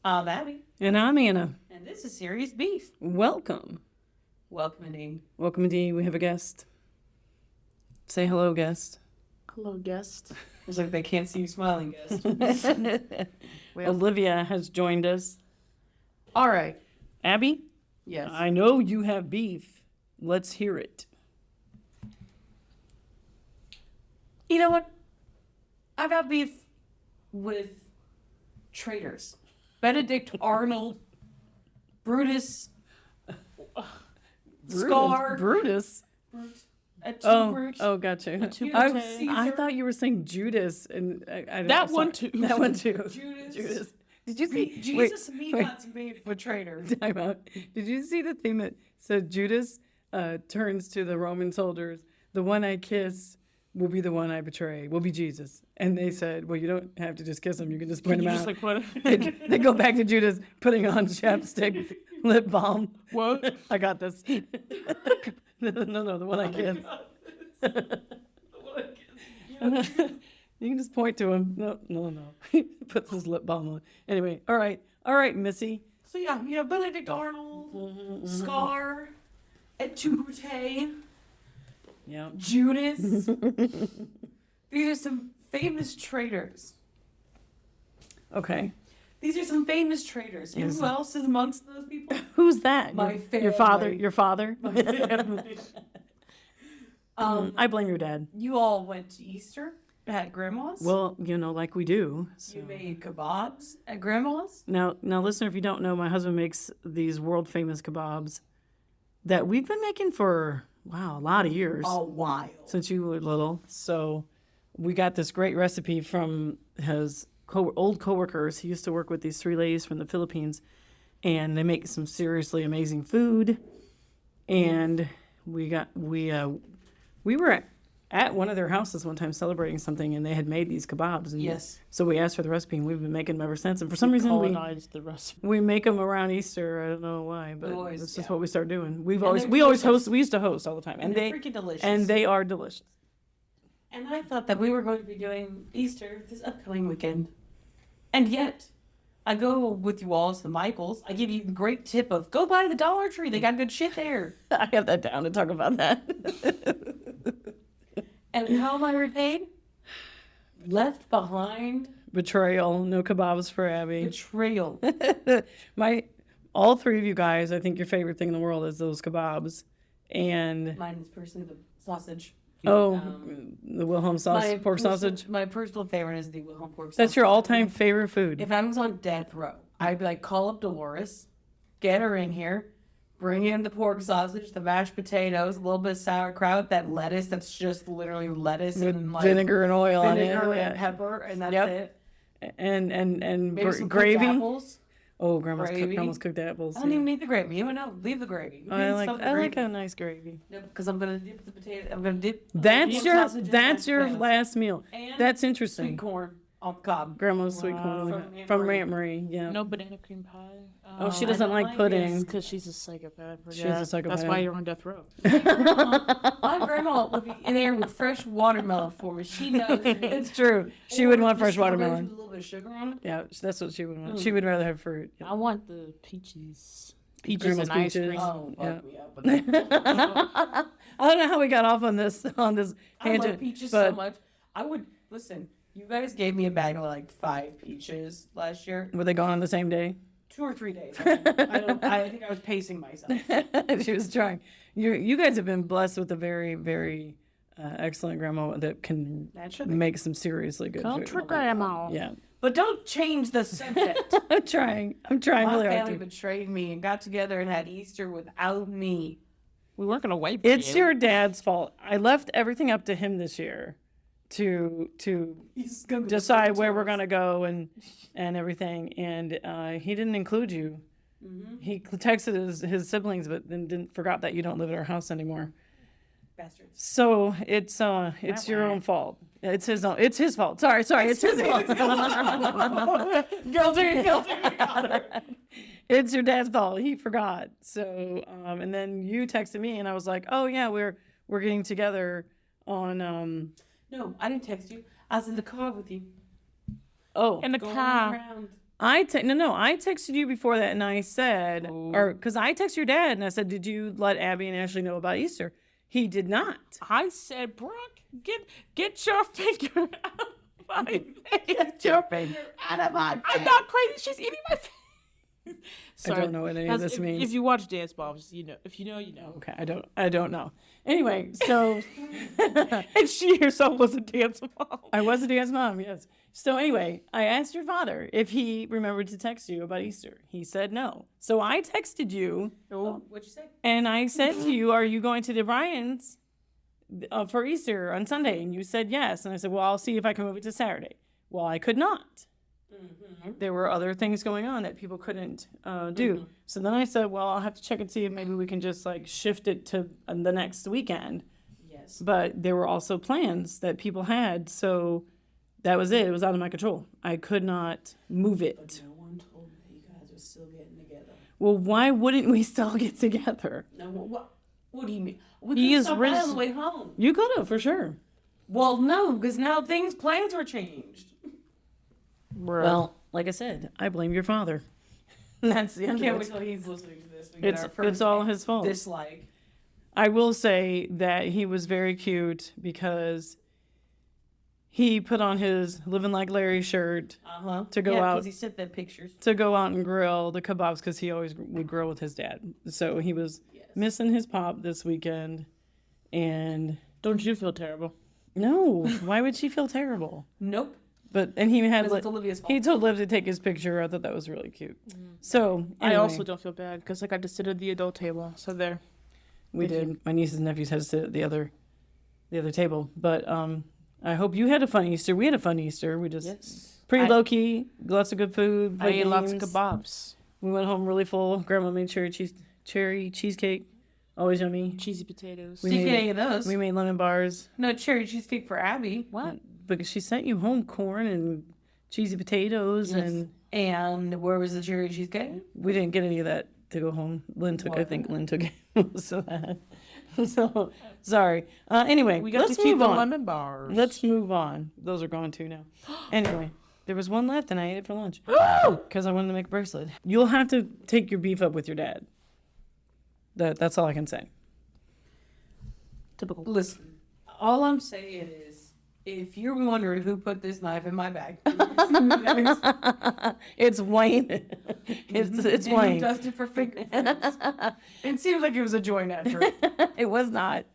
I'm Abby, And I'm Anna. and this is Serious Beef. Welcome. Welcome, indeed. Welcome, indeed. We have a guest. Say hello, guest. Hello, guest. It's like they can't see you smiling, guest. Olivia has joined us. All right. Abby, Yes. I know you have beef. Let's hear it. You know what? I got beef with traitors. Benedict Arnold, Brutus, Scar, Brutus. Brute. Oh, gotcha. Caesar. I thought you were saying Judas, and That one too. That one too. Judas. Did you see? Jesus wait, means made for traitors. time out. Did you see the thing that said Judas turns to the Roman soldiers? The one I kiss will be the one I betray. Will be Jesus. And they said, "Well, you don't have to just kiss him. You can just point him out." what? They go back to Judas putting on chapstick, lip balm. What? I got this. No, the one I kiss. You can just point to him. No. He puts his lip balm on. Anyway, all right, Missy. So yeah, you know, Benedict Arnold, Scar, Etute, Yeah. Judas. These are some famous traitors. Okay. These are some famous traitors. And Yes. who else is amongst those people? Who's that? My Your father. family. Your father. My family. I blame your dad. You all went to Easter at Grandma's. Well, like we do. So. You made kebabs at Grandma's. Now, listener, if you don't know, my husband makes these world famous kebabs that we've been making for a lot of years. A while. Since you were little. So we got this great recipe from his old coworkers. He used to work with these three ladies from the Philippines, and they make some seriously amazing food. And we were at one of their houses one time celebrating something, and they had made these kebabs. And Yes. so we asked for the recipe, and we've been making them ever since. And for some reason, Colonized the recipe. we make them around Easter. I don't know why, but Always, it's just yeah. what we started doing. We they're always delicious. host. We used to host all the time, And they're freaking delicious. and they are delicious. And I thought that we were going to be doing Easter this upcoming weekend. And yet, I go with you all to the Michaels. I give you the great tip of go by the Dollar Tree. They got good shit there. I have that down to talk about that. And how am I repaid? Left behind Betrayal. No kebabs for Abby. betrayal. All three of you guys, I think your favorite thing in the world is those kebabs. And Mine is personally the sausage. the Wilhelm sauce, pork sausage. My personal favorite is the Wilhelm pork sausage. That's your all-time favorite food. If I was on death row, I'd be like, call up Dolores, get her in here, bring in the pork sausage, the mashed potatoes, a little bit of sauerkraut, that lettuce that's just literally lettuce With and like vinegar and oil on it. vinegar Yeah. and pepper, and that's Yep. it. And Maybe some gravy. cooked apples. Oh, Gravy. grandma's cooked apples. I don't even need the gravy. You know, leave the gravy. You I can like stuff the I like gravy. a nice gravy. Because I'm gonna dip the potato. I'm gonna dip. That's pork your sausage in mashed your potatoes. last meal. And That's sweet interesting. corn on the cob. Grandma's sweet Wow. corn From Aunt Aunt Marie. Yeah. No banana cream pie. Oh, she I doesn't don't like like pudding. Because she's a psychopath. She's a psychopath. That's why you're on death row. My grandma would be in there with fresh watermelon for me. She knows it. It's true. She Or would want the fresh strawberries watermelon. With a little bit of sugar on it. Yeah, that's what she would want. She would rather have fruit. I want the peaches. Peaches Grandma's and ice peaches. cream. Oh, Yeah. fuck me up. But that- I don't know how we got off on this I love tangent, peaches but so much. I would listen. You guys gave me a bag of like 5 peaches last year, were they gone on the same day? 2 or 3 days. I think I was pacing myself. She was trying. You guys have been blessed with a very, very excellent grandma that can Naturally. make some seriously good Country food. grandma. Yeah, But don't change the subject. I'm trying My really hard family to. betrayed me and got together and had Easter without me. We weren't going to wait for It's you. your dad's fault. I left everything up to him this year to He's gonna be decide listening where to we're us. gonna go and everything, and he didn't include you. He texted his siblings, but then forgot that you don't live at our house anymore. Bastards. So it's your own fault. It's his fault. Sorry, it's his fault. Guilty. It's your dad's fault. He forgot. So and then you texted me, and I was like, oh yeah, we're getting together on No, I didn't text you. I was in the car with you. oh In the Going car. around. I texted you before that, and I said, or because I texted your dad, and I said, did you let Abby and Ashley know about Easter? He did not. I said, Brock, get your finger out of my face. Get your finger out of my I'm not crazy. She's eating my face. I don't know what any of this means. If you watch Dance Moms, you know. If you know, you know. Okay, I don't know. Anyway, so And she herself was a dance mom. I was a dance mom, yes. So anyway, I asked your father if he remembered to text you about Easter. He said no. So I texted you, What'd you say? and I said to you, "Are you going to the Bryans for Easter on Sunday?" And you said yes. And I said, "Well, I'll see if I can move it to Saturday." Well, I could not. There were other things going on that people couldn't do. So then I said, well, I'll have to check and see if maybe we can just like shift it to the next weekend. Yes. But there were also plans that people had. So that was it. It was out of my control. I could not move it. No one told me you guys were still getting together. Well, why wouldn't we still get together? No, what do you mean? We He could is stop by on rich. the way home. You could have, for sure. Well, no, because now plans were changed. Well, like I said, I blame your father. That's the end Can't of wait it. till he's listening to this. We get our It's first all his fault. dislike. I will say that he was very cute because he put on his Living Like Larry shirt to go out. because he sent them pictures. to go out and grill the kebabs because he always would grill with his dad. So he was missing his pop this weekend. And Don't you feel terrible? no, why would she feel terrible? Nope. And he had Because it's Olivia's fault. he told Liv to take his picture. I thought that was really cute. So I anyway, also don't feel bad because I got to sit at the adult table. So there. we did. My nieces and nephews had to sit at the other table. But I hope you had a fun Easter. We had a fun Easter. We just pretty low key, lots of good food. I ate played lots of games. kebabs. We went home really full. Grandma made cherry cheesecake, always yummy. Cheesy potatoes. We Did you made- get any of those? We made lemon bars. No cherry cheesecake for Abby. What? Because she sent you home corn and cheesy potatoes, and And where was the cherry cheesecake? we didn't get any of that to go home. I think Lynn took most of that. So sorry. Anyway, We got let's to keep move the on. lemon bars. Let's move on. Those are gone too now. Anyway, there was one left, and I ate it for lunch because I wanted to make a bracelet. You'll have to take your beef up with your dad. That's all I can say. Typical. Listen, all I'm saying is, if you're wondering who put this knife in my bag, It's Wayne. It's and Wayne. you dusted for fingerprints. It seems like it was a joy naturally. It was not.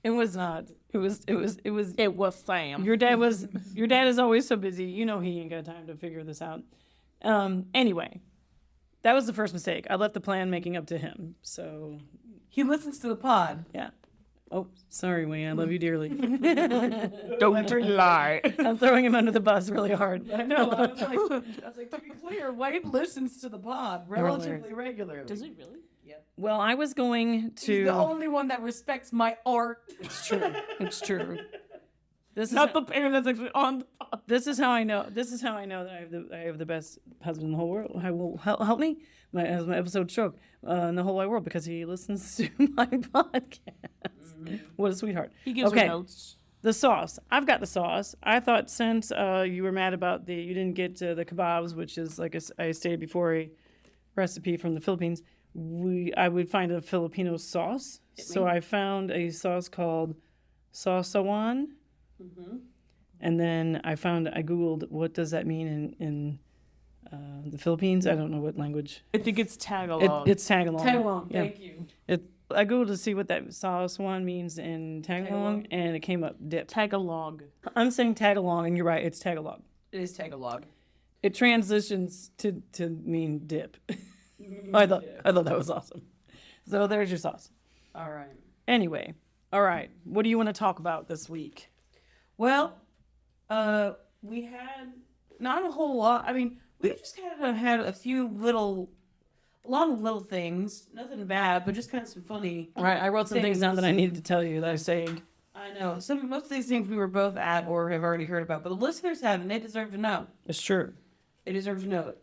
It was not. It was. It was Sam. Your dad is always so busy. You know he ain't got time to figure this out. Anyway, that was the first mistake. I left the plan making up to him. So He listens to the pod. yeah. Oh, sorry, Wayne. I love you dearly. Don't lie. I'm throwing him under the bus really hard. I know. I was like, to be clear, Wade listens to the pod relatively regularly. Does it really? Well, I was going to. He's the only one that respects my art. It's true. It's true. This is Not the parent that's actually on the pod. This is how I know. This is how I know that I have the best husband in the whole world. I will help me. As my episode stroke in the whole wide world because he listens to my podcast. What a sweetheart. He gives her notes. The sauce. I've got the sauce. I thought since you were mad about you didn't get the kebabs, which is like I stated before, a recipe from the Philippines. I would find a Filipino sauce. So I found a sauce called sausawan. And then I googled what does that mean in the Philippines. I don't know what language. I think it's Tagalog. It's Tagalog. Tagalog, Yeah. thank you. I googled to see what that sausawan means in Tagalog, and it came up dip. Tagalog. I'm saying Tagalog, and you're right. It's Tagalog. It is Tagalog. It transitions to mean dip. I thought that was awesome. So there's your sauce. All right. Anyway, all right. What do you want to talk about this week? Well, we had not a whole lot. I mean, we just kind of had a lot of little things. Nothing bad, but just kind of some funny. All right, I wrote some things down that I needed to tell you that I saved. I know. Most of these things we were both at or have already heard about, but the listeners haven't. They deserve to know. It's true. They deserve to know it.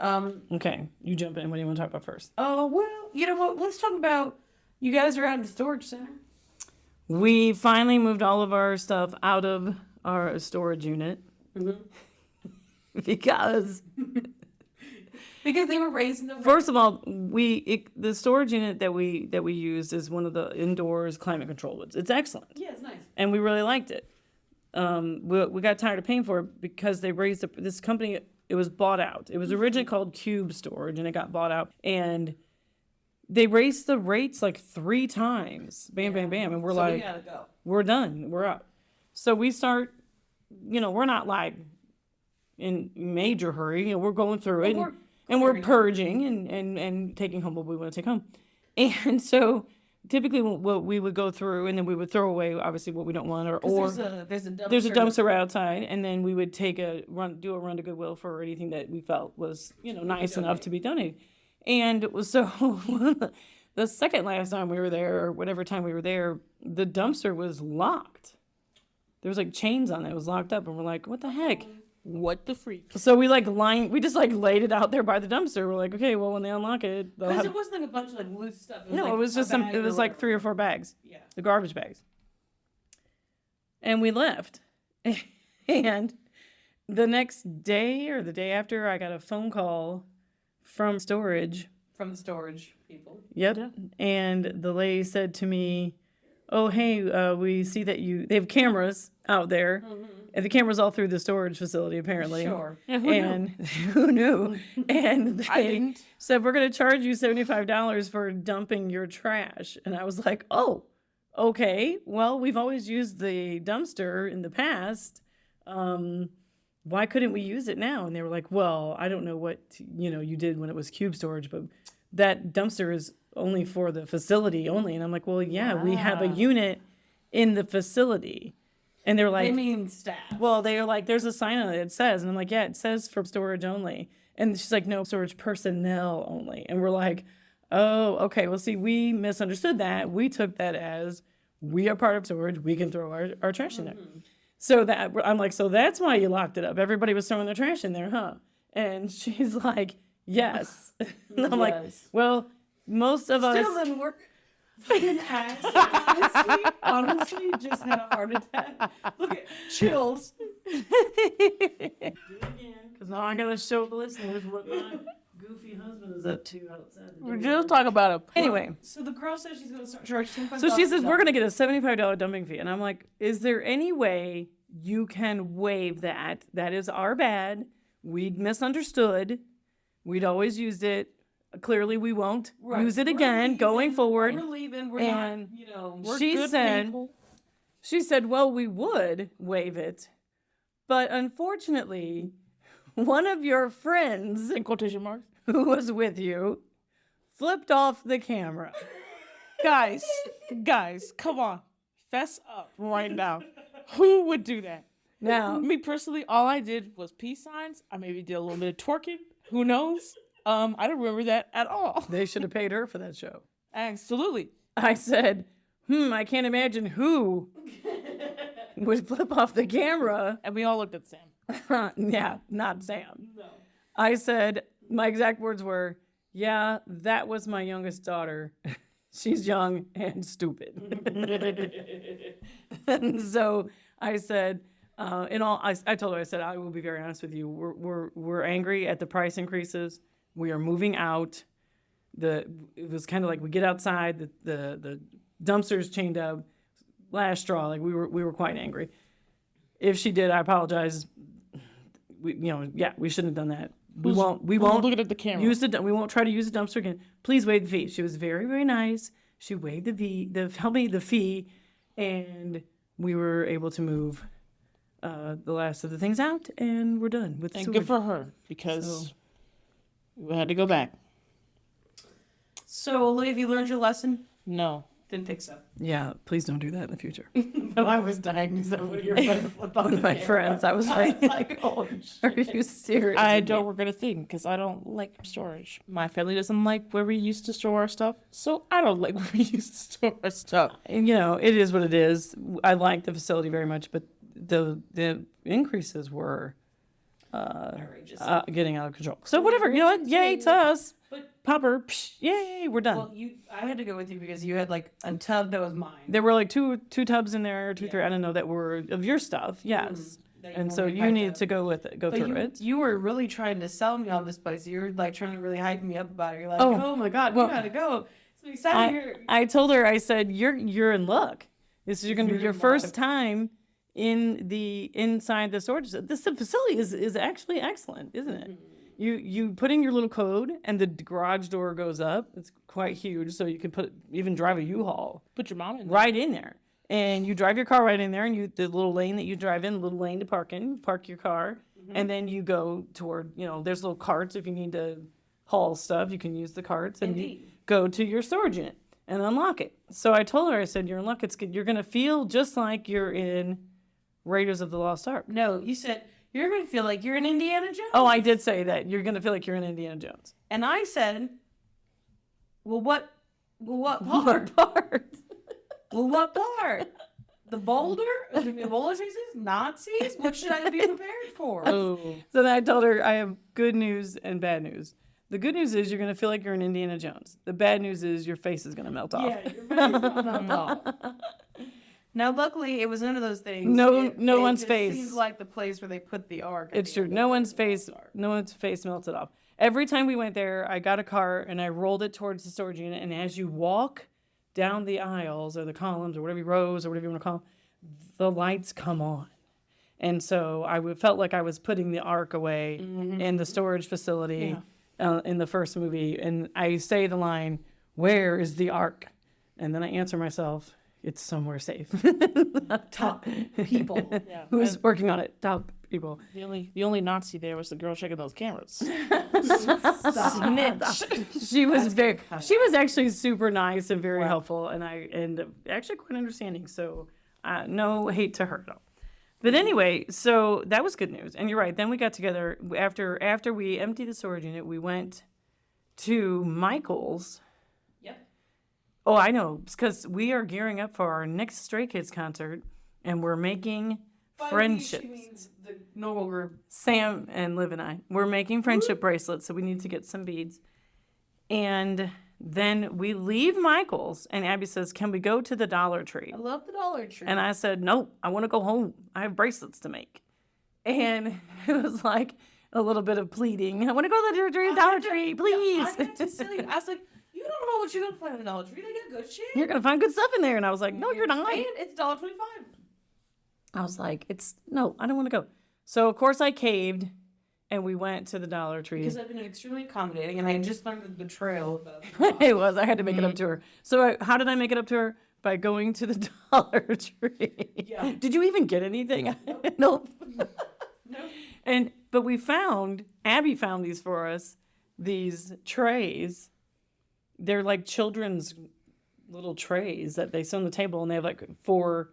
Okay, you jump in. What do you want to talk about first? Oh, well, you know what? Let's talk about you guys are out in the storage center. We finally moved all of our stuff out of our storage unit because Because they were raised in the First of all, the storage unit that we used is one of the indoors climate controlled ones. It's excellent, Yeah, it's nice. and we really liked it. We got tired of paying for it because they raised this company. It was bought out. It was originally called Cube Storage, and it got bought out. And they raised the rates like 3 times. Bam, bam, bam, and we're So we like, gotta go. we're done. We're up. So we start. We're not like in major hurry. We're going through it. And we're purging and taking home what we want to take home. And so typically what we would go through, and then we would throw away obviously what we don't want, or There's a dumpster. there's a dumpster outside, and then we would do a run to Goodwill for anything that we felt was nice enough to be donated. And so the second last time we were there, or whatever time we were there, the dumpster was locked. There was like chains on it. It was locked up, and we're like, what the heck? What the freak? So we just laid it out there by the dumpster. We're like, okay, well, when they unlock it, they'll Because have... it wasn't like a bunch of like loose stuff. No, it was just it was like 3 or 4 bags. Yeah. The garbage bags. And we left. And the next day or the day after, I got a phone call from storage. From the storage people. Yep. Yeah. And the lady said to me, oh, hey, we see that they have cameras out there. Mm-hmm. And the cameras all through the storage facility, apparently. Sure. Yeah, Who knew? And they I didn't. said, we're going to charge you $75 for dumping your trash. And I was like, oh, okay. Well, we've always used the dumpster in the past. Why couldn't we use it now? And they were like, well, I don't know what, you did when it was cube storage, but that dumpster is only for the facility only. And I'm like, well, yeah, we have a unit in the facility. And they were like, They mean staff. well, they were like, there's a sign on it, it says. And I'm like, yeah, it says for storage only. And she's like, no, storage personnel only. And we're like, oh, okay. Well, see, we misunderstood that. We took that as we are part of storage. We can throw our trash in there. So I'm like, so that's why you locked it up. Everybody was throwing their trash in there, huh? And she's like, yes. And I'm like, well, most of us... Still didn't work. Fucking ass. Honestly, just had a heart attack. Look at chills. Because now I gotta show the listeners what my goofy husband is up to outside the door. We're just talking about it. Anyway, So the girl says she's gonna start charging $25. so she says we're gonna get a $75 dumping fee, and I'm like, is there any way you can waive that? That is our bad. We'd misunderstood. We'd always used it. Clearly, we won't use it again going forward. We're leaving. We're And not, We're she good said, people. she said, well, we would waive it, but unfortunately, one of your friends In quotation marks. who was with you flipped off the camera. Guys, come on. Fess up right now. Who would do that? Now, Me personally, all I did was peace signs. I maybe did a little bit of twerking. Who knows? I don't remember that at all. they should have paid her for that show. Absolutely. I said, I can't imagine who would flip off the camera. And we all looked at Sam. Yeah, not Sam. No. I said, my exact words were, yeah, that was my youngest daughter. She's young and stupid. And so I said, I told her, I said, I will be very honest with you. We're angry at the price increases. We are moving out. It was kind of like we get outside, the dumpster's chained up, last straw. Like we were quite angry. If she did, I apologize. We shouldn't have done that. We won't look at the camera. We won't try to use the dumpster again. Please waive the fee. She was very, very nice. She waived the fee, and we were able to move the last of the things out, and we're done with the And sewer. good for her, because we had to go back. So, Olivia, have you learned your lesson? No. Didn't think so. Yeah, please don't do that in the future. But I was dying. So when you're going to flip on One of my friends, I was like, oh, are you serious? I don't work at a thing because I don't like storage. My family doesn't like where we used to store our stuff, so I don't like where we used to store our stuff. And, it is what it is. I like the facility very much, but the increases were outrageous. getting out of control. So whatever, you know what? Yay to us. But Popper, psh, yay, we're done. well, I had to go with you because you had like a tub that was mine. There were like two tubs in there, three, I don't know, that were of your stuff, yes. That And so normally you hype need up. to go But through it. you were really trying to sell me on this place. You were like trying to really hype me up about it. You're like, Oh, oh my God, well, you gotta go. So excited here. I told her, I said, you're in luck. This is going to be You're your in first luck. time inside the storage. This facility is actually excellent, isn't it? You put in your little code and the garage door goes up. It's quite huge, so you can even drive a U-Haul Put your mom in there. right in there. And you drive your car right in there, and the little lane that you drive in, the little lane to park in, park your car, and then you go toward, there's little carts if you need to haul stuff. You can use the carts and you Indeed. go to your storage unit and unlock it. So I told her, I said, you're in luck. It's good. You're gonna feel just like you're in Raiders of the Lost Ark. No, you said you're gonna feel like you're in Indiana Jones. Oh, I did say that. You're gonna feel like you're in Indiana Jones. And I said, well, what part? What part? Well, what part? The boulder? The boulder chases? Nazis? What should I be prepared for? Oh. So then I told her I have good news and bad news. The good news is you're going to feel like you're in Indiana Jones. The bad news is your face is going to melt off. Yeah, your face will melt off. Now, luckily, it was none of those things. No one's just face. Seems like the place where they put the ark. at It's the true. end No of one's the face melted off. Every time we went there, I got a cart and I rolled it towards the storage unit. And as you walk down the aisles or the columns or whatever rows or whatever you want to call them, the lights come on. And so felt like I was putting the ark away in the storage facility in the first movie. And I say the line, "Where is the ark?" And then I answer myself, "It's somewhere safe." Top people. Yeah. Who's working on it? Top people. The only Nazi there was the girl checking those cameras. Snitch. She was actually super nice and very helpful, and actually quite understanding. So no hate to her though. But anyway, so that was good news. And you're right. Then we got together after we emptied the storage unit. We went to Michael's. Yep. Oh, I know, because we are gearing up for our next Stray Kids concert, and we're making friendships. She means the normal group. Sam and Liv and I. We're making friendship bracelets, so we need to get some beads. And then we leave Michael's, and Abby says, "Can we go to the Dollar Tree?" I love the Dollar Tree. And I said, "Nope, I want to go home. I have bracelets to make." And it was like a little bit of pleading. "I want to go to the Dollar Tree, please." I got to tell you, I was like, you don't know what you're gonna find at the Dollar Tree. They got good shit. You're going to find good stuff in there. And I was like, "No, you're not." And it's $1.25. I was like, no, I don't want to go. So, of course, I caved, and we went to the Dollar Tree. Because I've been extremely accommodating, and I had just learned the betrayal about It was. I had to make it up to her. So how did I make it up to her? By going to the Dollar Tree. Yeah. Did you even get anything? Nope. No. But Abby found these for us, these trays. They're like children's little trays that they sit on the table, and they have like 4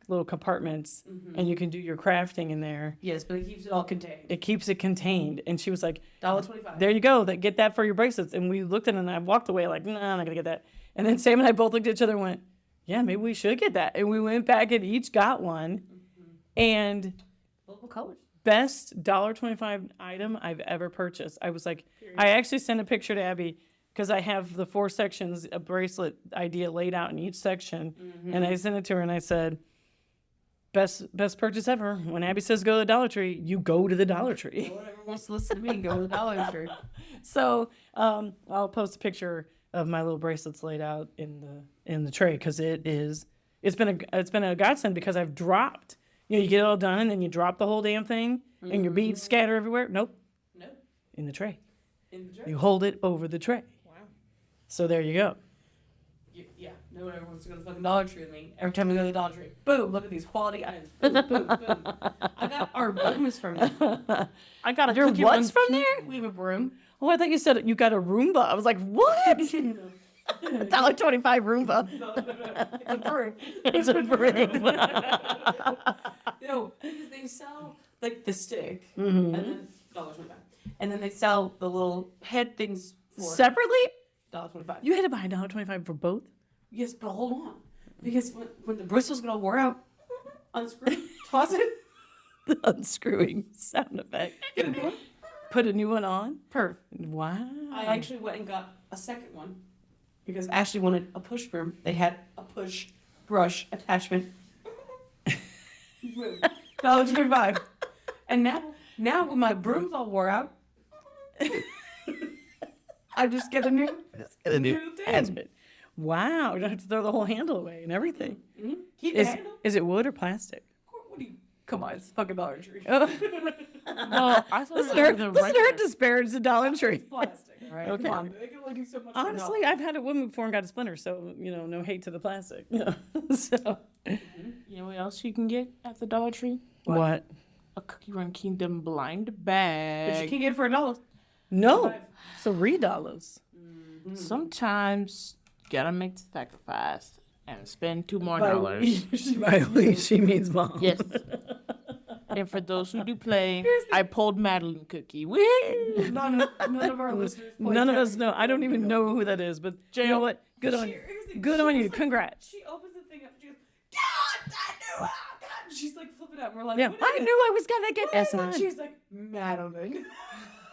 little compartments, and you can do your crafting in there. Yes, but it keeps it all contained. It keeps it contained. And she was like, $1.25. "There you go. Get that for your bracelets." And we looked at it, and I walked away like, "No, I'm not gonna get that." And then Sam and I both looked at each other and went, "Yeah, maybe we should get that." And we went back and each got one. And Local colors. best $1.25 item I've ever purchased. I was like, I actually sent a picture to Abby because I have the 4 sections, a bracelet idea laid out in each section. And I sent it to her and I said, best purchase ever. When Abby says go to the Dollar Tree, you go to the Dollar Tree. Whoever wants to listen to me, go to the Dollar Tree. So I'll post a picture of my little bracelets laid out in the tray because it's been a godsend because I've dropped. You get it all done and then you drop the whole damn thing and your beads scatter everywhere. Nope, No. in the tray. In the tray. You hold it over the tray. Wow. So there you go. Yeah, no one ever wants to go to the fucking Dollar Tree with me. Every time we go to the Dollar Tree, boom, look at these quality items. Boom, boom, boom. I got our brooms from there. I got a Your cookie what's run- from there? We have a broom. Oh, I thought you said you got a Roomba. I was like, what? $1.25 Roomba. It's a broom. It's a broom. No, because they sell like the stick, and then $1.25, and then they sell the little head things for Separately? $1.25. You had to buy $1.25 for both? Yes, but hold on, because when the bristle's gonna wear out, unscrew, toss it. The unscrewing sound effect. Get a new one. Put a new one on? Perfect. Wow. I actually went and got a second one because Ashley wanted a push broom. They had a push brush attachment. $1.25. And now when my broom's all wore out, I just get a new thing. husband. Wow, you don't have to throw the whole handle away and everything. Keep the handle. Is it wood or plastic? What do you? Come on, it's fucking Dollar Tree. No, I thought Listen it to was her disparage the Dollar Tree. Plastic. All right. Okay. Come on. They can only do so much. for Honestly, I've had a woman before and got a splinter, so no hate to the plastic. So You know what else you can get at the Dollar Tree? what? A Cookie Run Kingdom blind But you bag. can't get it for $1. No, $3. Sometimes you gotta make the sacrifice and spend $2 more. By we, she means mom. Yes. And for those who do play, I pulled Madeline Cookie. Woo! None of our listeners. None of us know. I don't even know who that is, but you know what? Good on you. Good on you. Congrats. She opens the thing up. She goes, God, I knew it. God. She's like flipping out. We're like, Yeah, what is I it? knew I was gonna get And this one. she's like, Madeline.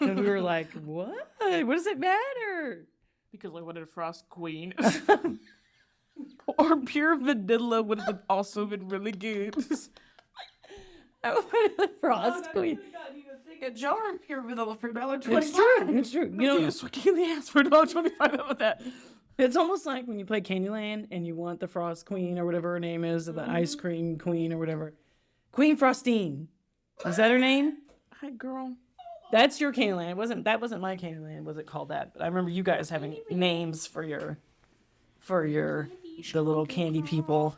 And we were like, what? What does it matter? Because I wanted a Frost Queen. Or pure vanilla would have also been really good. I wanted the Oh, Frost that Queen. really got you to think a jar of pure vanilla for $1.25. It's true. It's true. You know, Yes, we can ask for $1.25 about that. it's almost like when you play Candyland and you want the Frost Queen or whatever her name is, or the Ice Cream Queen or whatever. Queen Frostine. Is that her name? Hi, girl. That's your Candyland. That wasn't my Candyland. Was it called that? But I remember you guys having names for the little candy people.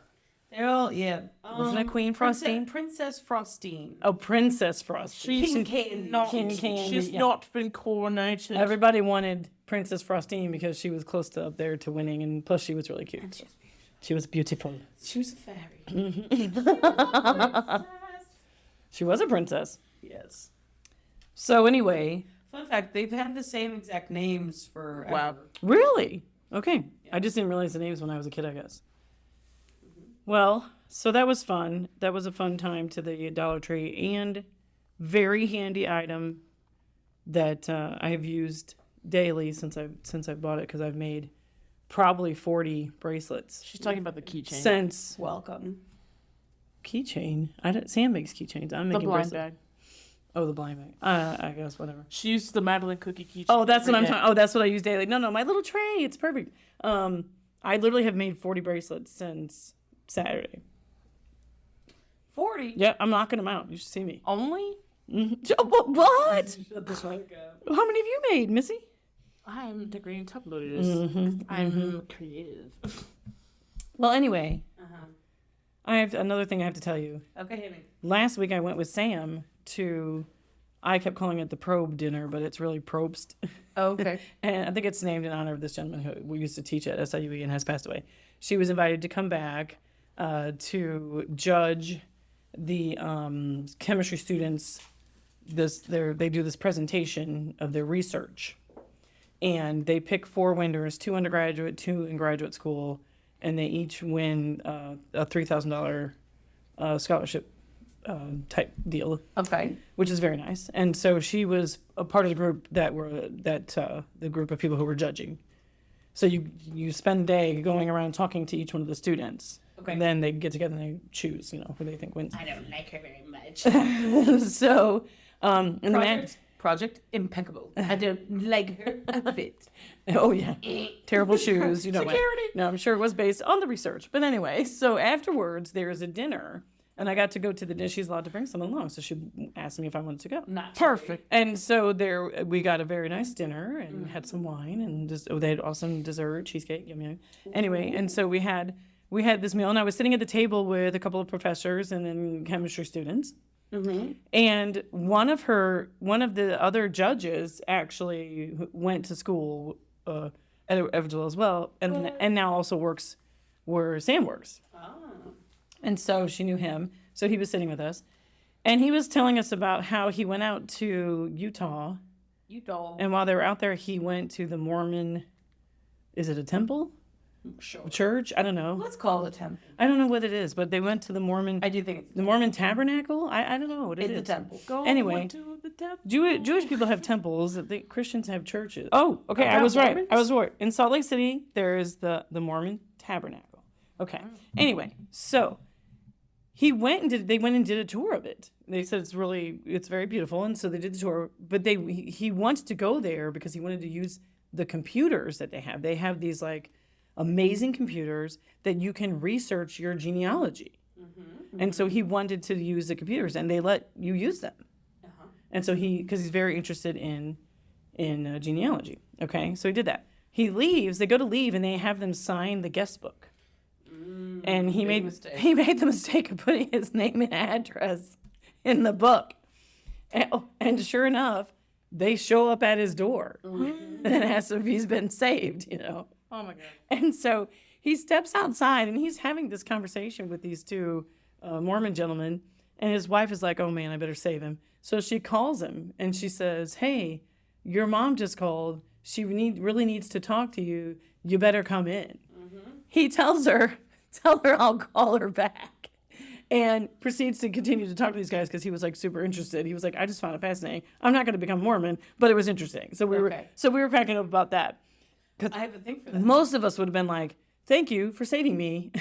Oh, yeah. Wasn't it Queen Frostine? Princess Frostine. Oh, Princess Frostine. She's Candy. not. King Candy, She's yeah. not been coronated. Everybody wanted Princess Frostine because she was close to up there to winning, and plus she was really cute. She was beautiful. She was a fairy. She was a princess. Yes. So anyway, Fun fact, they've had the same exact names for Wow. really? Okay. I just didn't realize the names when I was a kid, I guess. Well, so that was fun. That was a fun time to the Dollar Tree, and very handy item that I have used daily since I've bought it, because I've made probably 40 bracelets She's talking about the keychain. since Welcome. keychain. Sam makes keychains. I'm The making blind bracelets. bag. Oh, the blind bag. I guess whatever. She used the Madeline Cookie keychain. Oh, that's what I'm every day. talking. Oh, that's what I use daily. No, my little tray. It's perfect. I literally have made 40 bracelets since Saturday. 40. Yeah, I'm knocking them out. You should see me. Only? What? Shut the fuck up. How many have you made, Missy? I'm the green top loaders. Mm-hmm. I'm creative. Well, anyway, Uh-huh. I have another thing I have to tell you. Okay, hit me. Last week I went with Sam to. I kept calling it the probe dinner, but it's really probst. Oh, okay. And I think it's named in honor of this gentleman who we used to teach at SIUE and has passed away. She was invited to come back to judge the chemistry students. They do this presentation of their research, and they pick 4 winners: 2 undergraduate, 2 in graduate school, and they each win a $3,000 scholarship type deal, Okay. which is very nice. And so she was a part of the group the group of people who were judging. So you spend a day going around talking to each one of the students. Okay. And then they get together and they choose, who they think wins. I don't like her very much. So, and the man, Project impeccable. I don't like her outfit. oh yeah, terrible shoes. You know what? Security. No, I'm sure it was based on the research. But anyway, so afterwards there is a dinner, and I got to go to the dinner. She's allowed to bring someone along, so she asked me if I wanted to go. Not Perfect. And so there, we got a very nice dinner and had some wine, and they had awesome dessert, cheesecake, yummy. Anyway, and so we had this meal, and I was sitting at the table with a couple of professors and then chemistry students. Mm-hmm. And one of the other judges actually went to school at Evansville as well, and now also works where Sam works. Oh. And so she knew him. So he was sitting with us, and he was telling us about how he went out to Utah, You doll. and while they were out there, he went to the Mormon. Is it a temple? Sure. Church? I don't know. Let's call it a temple. I don't know what it is, but they went to the Mormon. I do think it's The Mormon Tabernacle? I don't know what it it's is. a temple. Go Anyway. to the temple. Jewish people have temples. The Christians have churches. Oh, okay. I About was right. Mormons? I was right. In Salt Lake City, there is the Mormon Tabernacle. Okay. Anyway, so They went and did a tour of it. They said it's very beautiful. And so they did the tour, but he wanted to go there because he wanted to use the computers that they have. They have these like amazing computers that you can research your genealogy. And so he wanted to use the computers, and they let you use them. And so because he's very interested in genealogy. Okay, so he did that. He leaves. They go to leave, and they have them sign the guest book. And he made the mistake of putting his name and address in the book. And sure enough, they show up at his door and ask if he's been saved. Oh my God. And so he steps outside, and he's having this conversation with these two Mormon gentlemen, and his wife is like, oh man, I better save him. So she calls him, and she says, hey, your mom just called. She really needs to talk to you. You better come in. He tells her, tell her I'll call her back, and proceeds to continue to talk to these guys because he was like super interested. He was like, I just found it fascinating. I'm not going to become Mormon, but it was interesting. So we were cracking up about that. I have a thing for that. Most of us would have been like, thank you for saving me.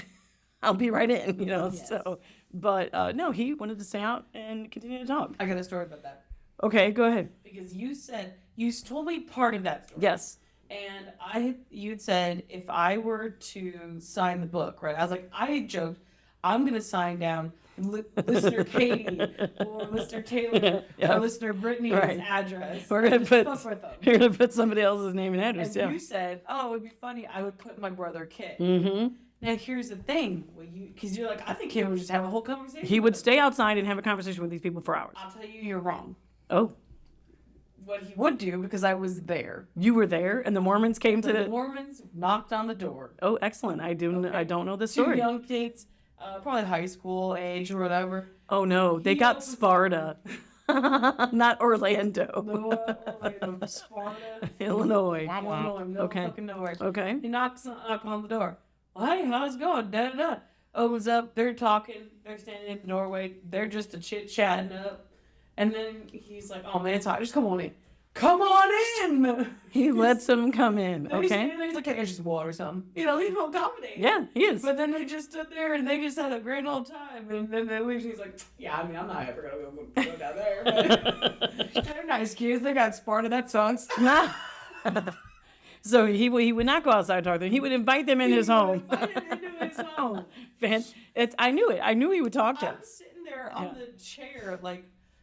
I'll be right in, Yes. So, but no, he wanted to stay out and continue to talk. I got a story about that. Okay, go ahead. Because you told me part of that story. Yes. And you'd said if I were to sign the book, right? I was like, I joked, I'm going to sign down listener Katie or listener Taylor or listener Brittany's address. We're gonna put somebody else's name and address. And you said, oh, it'd be funny. I would put my brother Kit. Mm-hmm. Now here's the thing, because you're like, I think Kim would just have a whole conversation. He would stay outside and have a conversation with these people for hours. I'll tell you, you're wrong. Oh. What he would do, because I was there. You were there, and the Mormons came to The Mormons knocked on the door. Oh, excellent! I don't know the Two story. young kids, probably high school age or whatever. Oh no, they got Sparta, not Orlando. Sparta, Illinois. Illinois, no Okay. fucking nowhere. Okay. He knocks on the door. Well, hey, how's it going? Da da da. Opens up. They're talking. They're standing in the doorway. They're just a chit chatting up. And then he's like, "Oh man, it's hot. Just come on in. Come on in." He lets them come in. Okay. He's like, "Hey, it's just water or something." He's real accommodating. Yeah, he is. But then they just stood there and they just had a grand old time. And then they leave. He's like, "Yeah, I mean, I'm not ever gonna go down there." But they're nice kids. They got Sparta. That sucks. So he would not go outside and talk to them. He would invite them in his home. Into his home. I knew it. I knew he would talk to I them. was sitting there on the chair,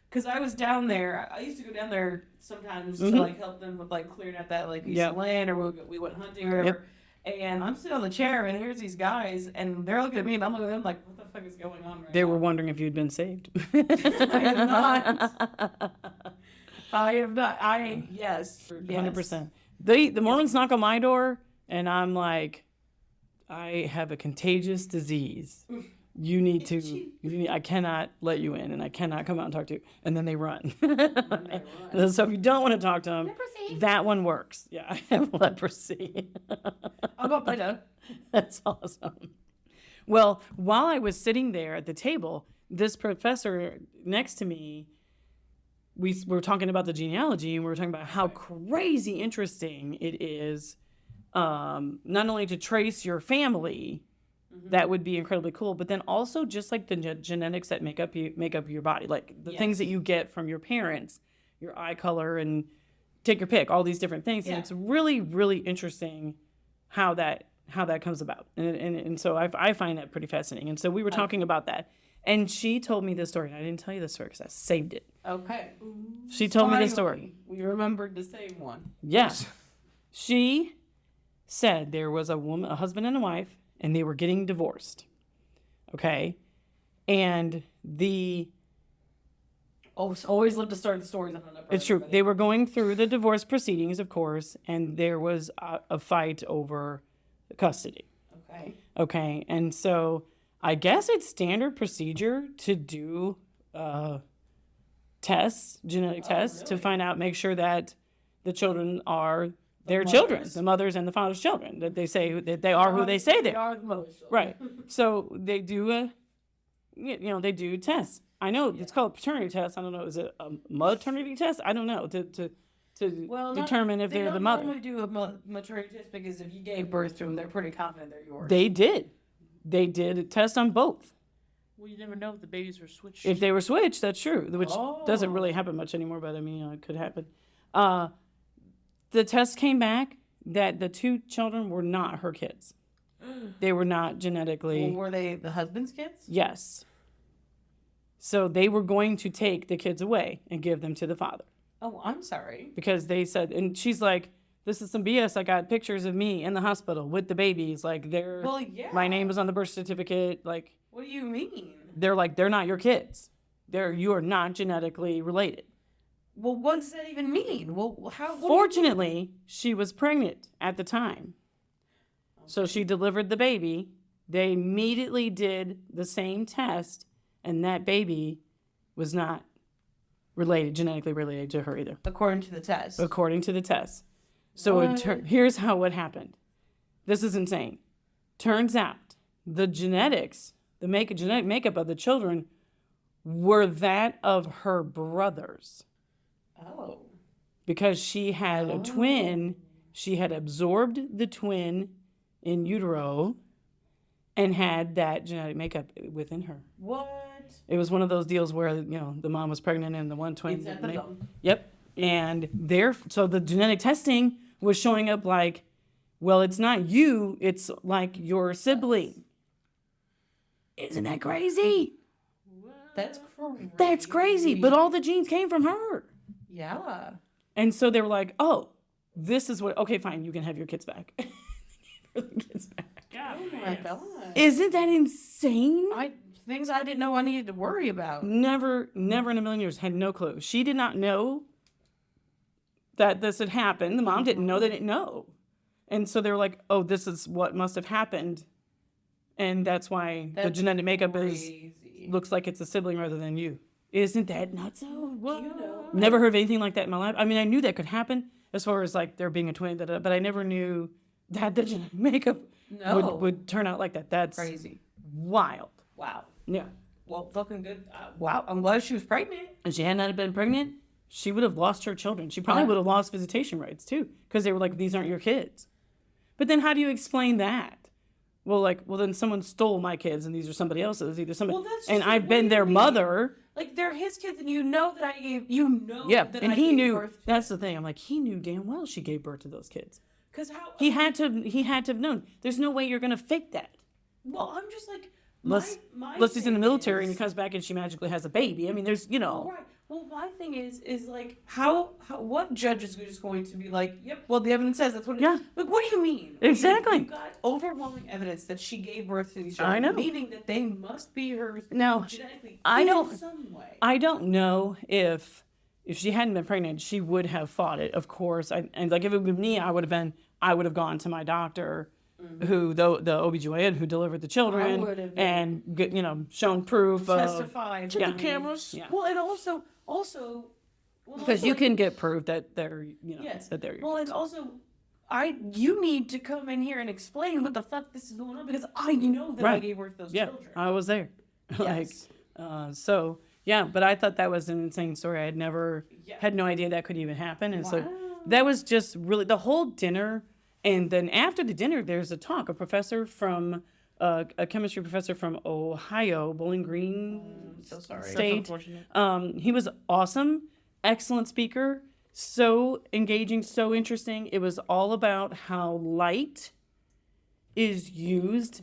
because I was down there. I used to go down there sometimes to help them with clearing out that piece of land, or we went hunting or whatever. And I'm sitting on the chair, and here's these guys, and they're looking at me, and I'm looking at them like, what the fuck is going on right They now? were wondering if you'd been saved. I am not. I am not. Yes. 100%. The Mormons knock on my door, and I'm like, I have a contagious disease. I cannot let you in, and I cannot come out and talk to you. And then they run. So if you don't want to talk to them, Leprosy. that one works. Yeah, I have leprosy. I'll go play that. That's awesome. Well, while I was sitting there at the table, this professor next to me, we were talking about the genealogy, and we were talking about how crazy interesting it is, not only to trace your family, that would be incredibly cool, but then also just the genetics that make up your body, the things that you get from your parents, your eye color, and take your pick, all these different things. And it's really, really interesting how that comes about. And so I find that pretty fascinating. And so we were talking about that. And she told me this story. And I didn't tell you this story because I saved it. Okay. She told me this story. We remembered to save one. Yes. She said there was a husband and a wife, and they were getting divorced. Okay? And Always love to start the stories on that. It's true. They were going through the divorce proceedings, of course, and there was a fight over custody. Okay. Okay? And so I guess it's standard procedure to do genetic tests, to find out, make sure that the children are their children, the mother's and the father's children, that they say that they are who they say they are. They are the mother's children. Right. So they do they do tests. I know it's called a paternity test. I don't know. Is it a maternity test? I don't know. To determine if they're the mother. They don't normally do a maternity test because if you gave birth to them, they're pretty confident they're yours. They did a test on both. Well, you never know if the babies were switched. If they were switched, that's true, which doesn't really Oh. happen much anymore, but I mean, it could happen. The test came back that the 2 children were not her kids. They were not genetically. Well, were they the husband's kids? Yes. So they were going to take the kids away and give them to the father Oh, I'm sorry. because they said, and she's like, this is some BS. I got pictures of me in the hospital with the babies. Like, Well, yeah. my name is on the birth certificate. Like, What do you mean? they're like, they're not your kids. You are not genetically related. Well, what does that even mean? Well, how? what do you Fortunately, she was pregnant at the time. So she delivered the baby. They immediately did the same test, and that baby was not genetically related to her either, mean? According to the test. according to the test. So here's how it happened. This is insane. Turns out the genetics, genetic makeup of the children were that of her brothers. Oh. Because she had a twin, she had absorbed the twin in utero and had that genetic makeup within her. What? It was one of those deals where, the mom was pregnant and the one twin. It's at the bone. Yep. And so the genetic testing was showing up like, well, it's not you, it's like your sibling. Isn't that crazy? That's crazy. That's crazy. But all the genes came from her. Yeah. And so they were like, oh, this is what, okay, fine, you can have your kids back. The kids back. Oh my god. Isn't that insane? Things I didn't know I needed to worry about. Never in a million years, had no clue. She did not know that this had happened. The mom didn't know, they didn't know. And so they were like, oh, this is what must have happened. And that's why the That's genetic makeup crazy. looks like it's a sibling rather than you. Isn't that nuts? know. Never heard of anything like that in my life. I mean, I knew that could happen as far as like there being a twin, but I never knew that the genetic makeup No. would turn out like that. That's Crazy. wild. Wow. Yeah. Well, fucking good. Wow. I'm glad she was pregnant. If she had not been pregnant, she would have lost her children. She probably Yeah. would have lost visitation rights too, because they were like, these aren't your kids. But then how do you explain that? Well, then someone stole my kids and these are somebody else's. Either somebody, Well, that's and just I've what been do their you mean? mother. Like, they're his kids, and you know that I gave, Yeah, that and I he gave knew. birth. That's the thing. I'm like, he knew damn well she gave birth to those kids. Because how? He had to have known. There's no way you're gonna fake that. Well, I'm just like, Unless he's in the military and he comes back and she magically has a baby. I mean, there's, Right. Well, my thing is like, how what judge is just going to be like, yep, well, the evidence says that's what it Yeah. Like, what do you mean? Exactly. You've got overwhelming evidence that she gave birth to these I children, know. meaning that they must be hers Now, genetically I in don't- some way. I don't know if she hadn't been pregnant, she would have fought it. Of course, and like if it was me, I would have gone to my doctor, who the OBGYN who delivered the I children, would have and shown proof of. Testify. Yeah. The cameras. Yeah. Well, and also, well, Because also, you like, can get proof that they're yes. that they're your Well, kids. and also, you need to come in here and explain what the fuck this is going on because I know that I Right. gave birth to those Yeah, children. I was there. Yes. So yeah, but I thought that was an insane story. I had never Yeah. had no idea that could even happen, and so Wow. that was just really the whole dinner. And then after the dinner, there's a talk. A professor from a chemistry professor from Ohio, Bowling Green so sorry. That's State. unfortunate. He was awesome, excellent speaker, so engaging, so interesting. It was all about how light is used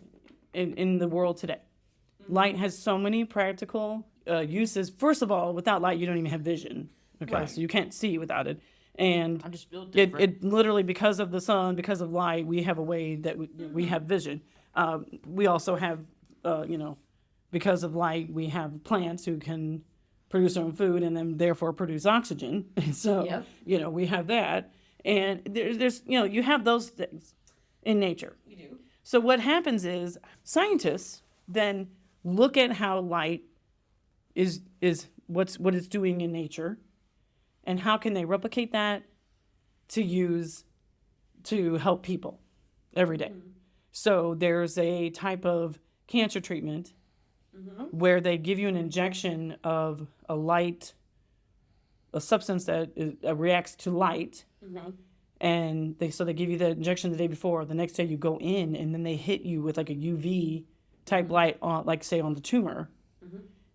in the world today. Light has so many practical uses. First of all, without light, you don't even have vision. Okay, Right. so you can't see without it. And I just feel it, different. it literally, because of the sun, because of light, we have a way that we have vision. We also have, because of light, we have plants who can produce their own food and then therefore produce oxygen. So, Yep. we have that. And there's, you have those things in nature. You do. So what happens is scientists then look at how light is what it's doing in nature, and how can they replicate that to help people every day. So there's a type of cancer treatment where they give you an injection of a substance that reacts to light. And they give you the injection the day before. The next day you go in, and then they hit you with like a UV type light on, like say on the tumor,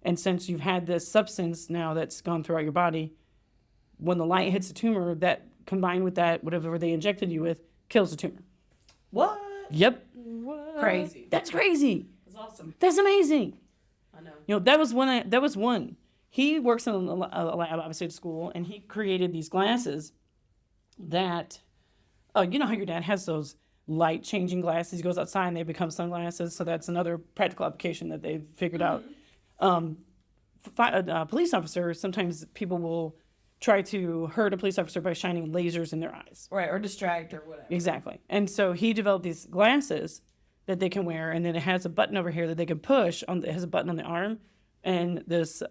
And since you've had this substance now that's gone throughout your body, when the light hits the tumor, that combined with that, whatever they injected you with, kills the tumor. What? Yep. Crazy. That's crazy. That's awesome. That's amazing. I know. You know, that was one. He works in a lab, obviously at school, and he created these glasses that, you know how your dad has those light changing glasses. He goes outside and they become sunglasses. So that's another practical application that they've figured out. Police officers, sometimes people will try to hurt a police officer by shining lasers in their eyes. Right, or distract or whatever. Exactly. And so he developed these glasses that they can wear, and then it has a button over here that they can push on. It has a button on the arm, and this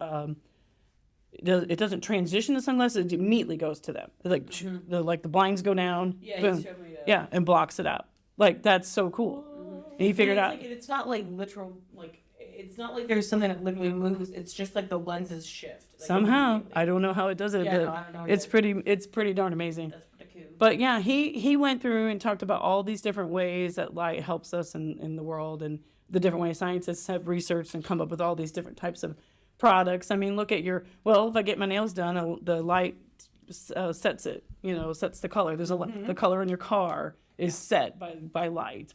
it doesn't transition to sunglasses. It immediately goes to them. Like the blinds go down. Yeah, boom, he showed me that. yeah, and blocks it out. Like that's so cool. And he figured out. Like, it's not like literal, like, it's not like there's something that literally moves. It's just like the lenses shift. Like, Somehow, immediately. I don't know how it does it, Yeah, but no, I don't know it's either. pretty darn amazing. That's pretty cool. But yeah, he went through and talked about all these different ways that light helps us in the world, and the different ways scientists have researched and come up with all these different types of products. I mean, look at if I get my nails done, the light sets it, sets the color. There's the color in your car is set by light,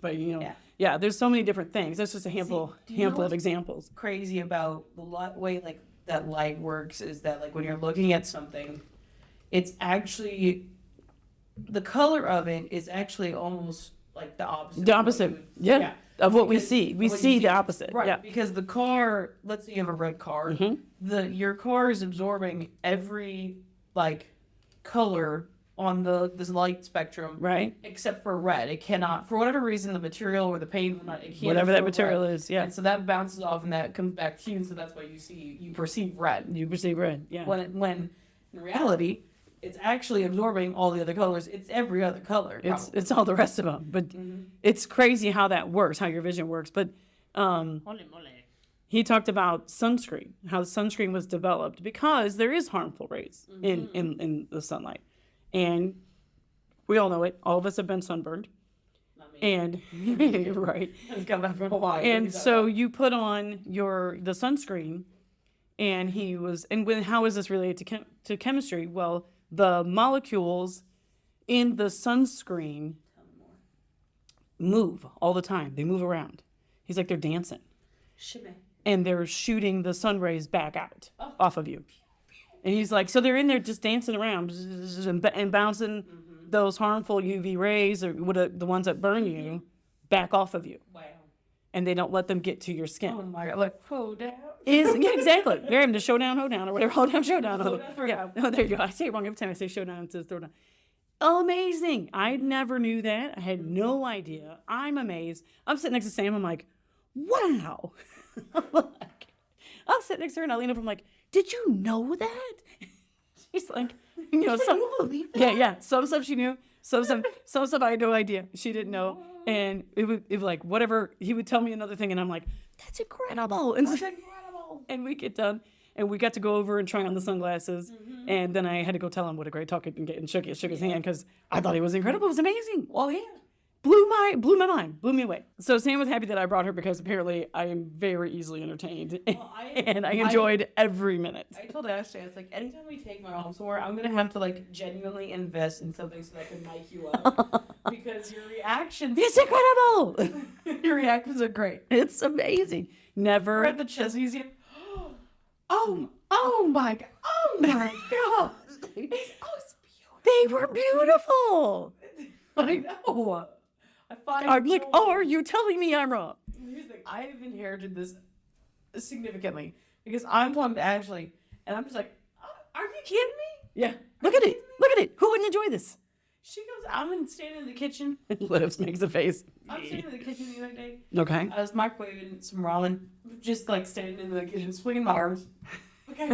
yeah, there's so many different things. That's just a handful of examples. Crazy about the way like that light works is that like when you're looking at something, it's actually the color of it is actually almost like the opposite. The opposite, yeah, of what we see. We see the opposite, right? yeah. Because the car, let's say you have a red car, your car is absorbing every like color on this light spectrum, Right. except for red. It cannot, for whatever reason, the material or the paint will not. It can't Whatever that absorb material red. is, yeah. And so that bounces off, and that comes back to you. So that's why you perceive red. You perceive red, yeah. When in reality, it's actually absorbing all the other colors. It's every other color. It's all the rest of them, but it's crazy how that works, how your vision works. But he talked about sunscreen, how sunscreen was developed because there is harmful rays in the sunlight, and we all know it. All of us have been sunburned, and right. Come back from Hawaii. And so you put on the sunscreen, and how is this related to chemistry? Well, the molecules in the sunscreen move all the time. They move around. He's like, they're dancing. Shimmy. And they're shooting the sun rays back out off of you. And he's like, so they're in there just dancing around and bouncing those harmful UV rays or the ones that burn you back off of you. Wow. And they don't let them get to your skin. Oh my God! Like hold down. Yeah, exactly. They're having to showdown, hoedown, or whatever. Hold down, showdown. Yeah. Oh, there you go. I say it wrong every time I say showdown to throw down. Amazing. I never knew that. I had no idea. I'm amazed. I'm sitting next to Sam. I'm like, wow. I'm sitting next to her and I lean over. I'm like, did you know that? She's like, yeah. Some stuff she knew. Some stuff I had no idea. She didn't know. And it would like whatever he would tell me another thing, and I'm like, that's incredible. And That's incredible. and we get done, and we got to go over and try on the sunglasses, and then I had to go tell him what a great talk and shook his hand because I thought he was incredible. It was amazing. Well, yeah. Blew my mind, blew me away. So Sam was happy that I brought her because apparently I am very easily entertained, and I enjoyed every minute. I told Ashley, I was like, anytime we take my mom somewhere, I'm gonna have to like genuinely invest in something so that I can mic you up because your reactions, It's incredible. your reactions are great. It's amazing. We're Never. at the chess museum. Oh my God! Oh my God! It's beautiful. They were beautiful. I know. I find. I'm like, oh, are you telling me I'm wrong? Here's the thing. I have inherited this significantly because I'm talking to Ashley, and I'm just like, "Are you kidding me?" Yeah. Look at it. Look at it. Who wouldn't enjoy this? She goes, standing in the kitchen. Lips makes a face. I'm standing in the kitchen the other day. Okay. I was microwaving some ramen, just like standing in the kitchen, swinging my arms. Okay.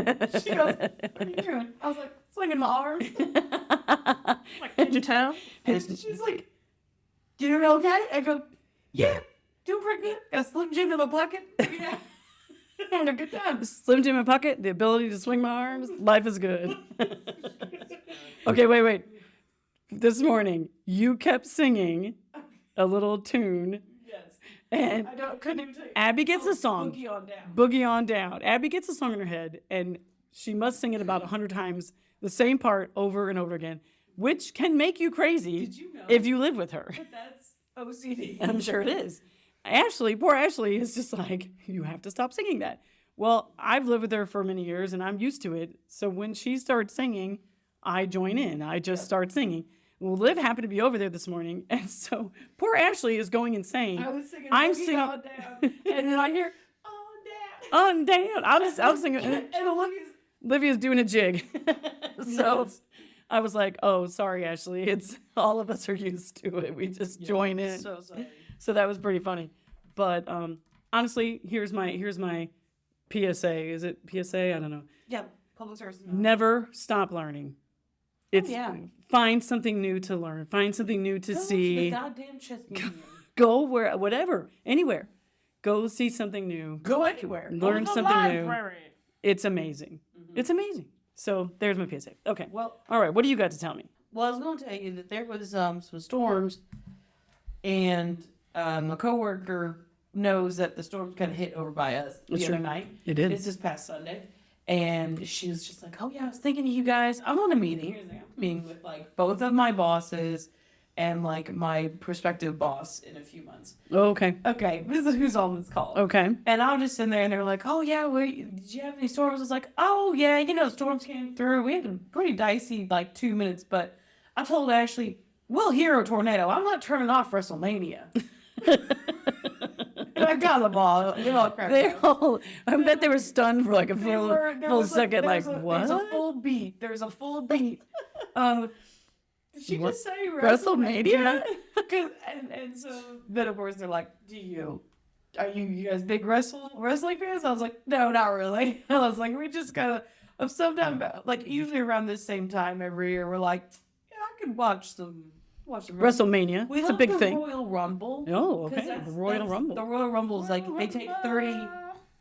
She goes, "What are you doing?" I was like, "Swinging my arms." Like, did you tell? And she's like, "You doing okay?" I go, "Yeah, doing pretty good. Got a Slim Jim in my pocket. Yeah, having a good time." Slim Jim in my pocket, the ability to swing my arms. Life is good. Okay, wait. This morning, you kept singing a little tune, Yes. And I don't, couldn't even tell you. Abby gets a song. Boogie on down. Boogie on down. Abby gets a song in her head, and she must sing it about 100 times, the same part over and over again, which can make you crazy Did you know? if you live with her. But that's OCD. I'm sure it is. Ashley, poor Ashley, is just like, you have to stop singing that. Well, I've lived with her for many years, and I'm used to it. So when she starts singing, I join in. I just start singing. Well, Liv happened to be over there this morning, and so poor Ashley is going insane. I was singing I'm Boogie singing- on down, and then I hear on down. On down. I was singing. And Olivia's Livia's doing a jig. So I was like, oh, sorry, Ashley. It's all of us are used to it. We just join in. so sorry. So that was pretty funny. But honestly, here's my PSA. Is it PSA? I don't know. Yeah, public service. Never stop learning. It's yeah. find something new to learn. Find something new to Go to see. the goddamn chess museum. Go where, whatever, anywhere. Go see something new. Go anywhere. Learn The something new. library. It's amazing. It's amazing. So there's my PSA. Okay. Well, All right. What do you got to tell me? Well, I was going to tell you that there was some storms, and a coworker knows that the storms kind of hit over by us the That's other true. night. It did. It's this past Sunday, and she was just like, "Oh yeah, I was thinking of you guys. I'm on a meeting. Here's the thing, I'm meeting with like both of my bosses and like my prospective boss in a few months." Oh, okay. Okay, this is who's on this call. Okay. And I'm just in there, and they're like, "Oh yeah, did you have any storms?" I was like, "Oh yeah, storms came through. We had a pretty dicey like 2 minutes, but I told Ashley, we'll hear a tornado. I'm not turning off WrestleMania." And I got the ball. They all cracked They up. all, I bet they were stunned for like a They full, were- there full was second, there like, was a- what? There's a full beat. There's a full beat. Did she What? just say WrestleMania? and so then of course they're like, are you guys big wrestling fans? I was like, no, not really. I was like, we just gotta sometimes like usually around this same time every year we're like, yeah, I could watch some WrestleMania. We It's a love big the thing. Royal Rumble. Oh, 'Cause okay. The Royal Rumble. The Royal Rumble is like they take 30.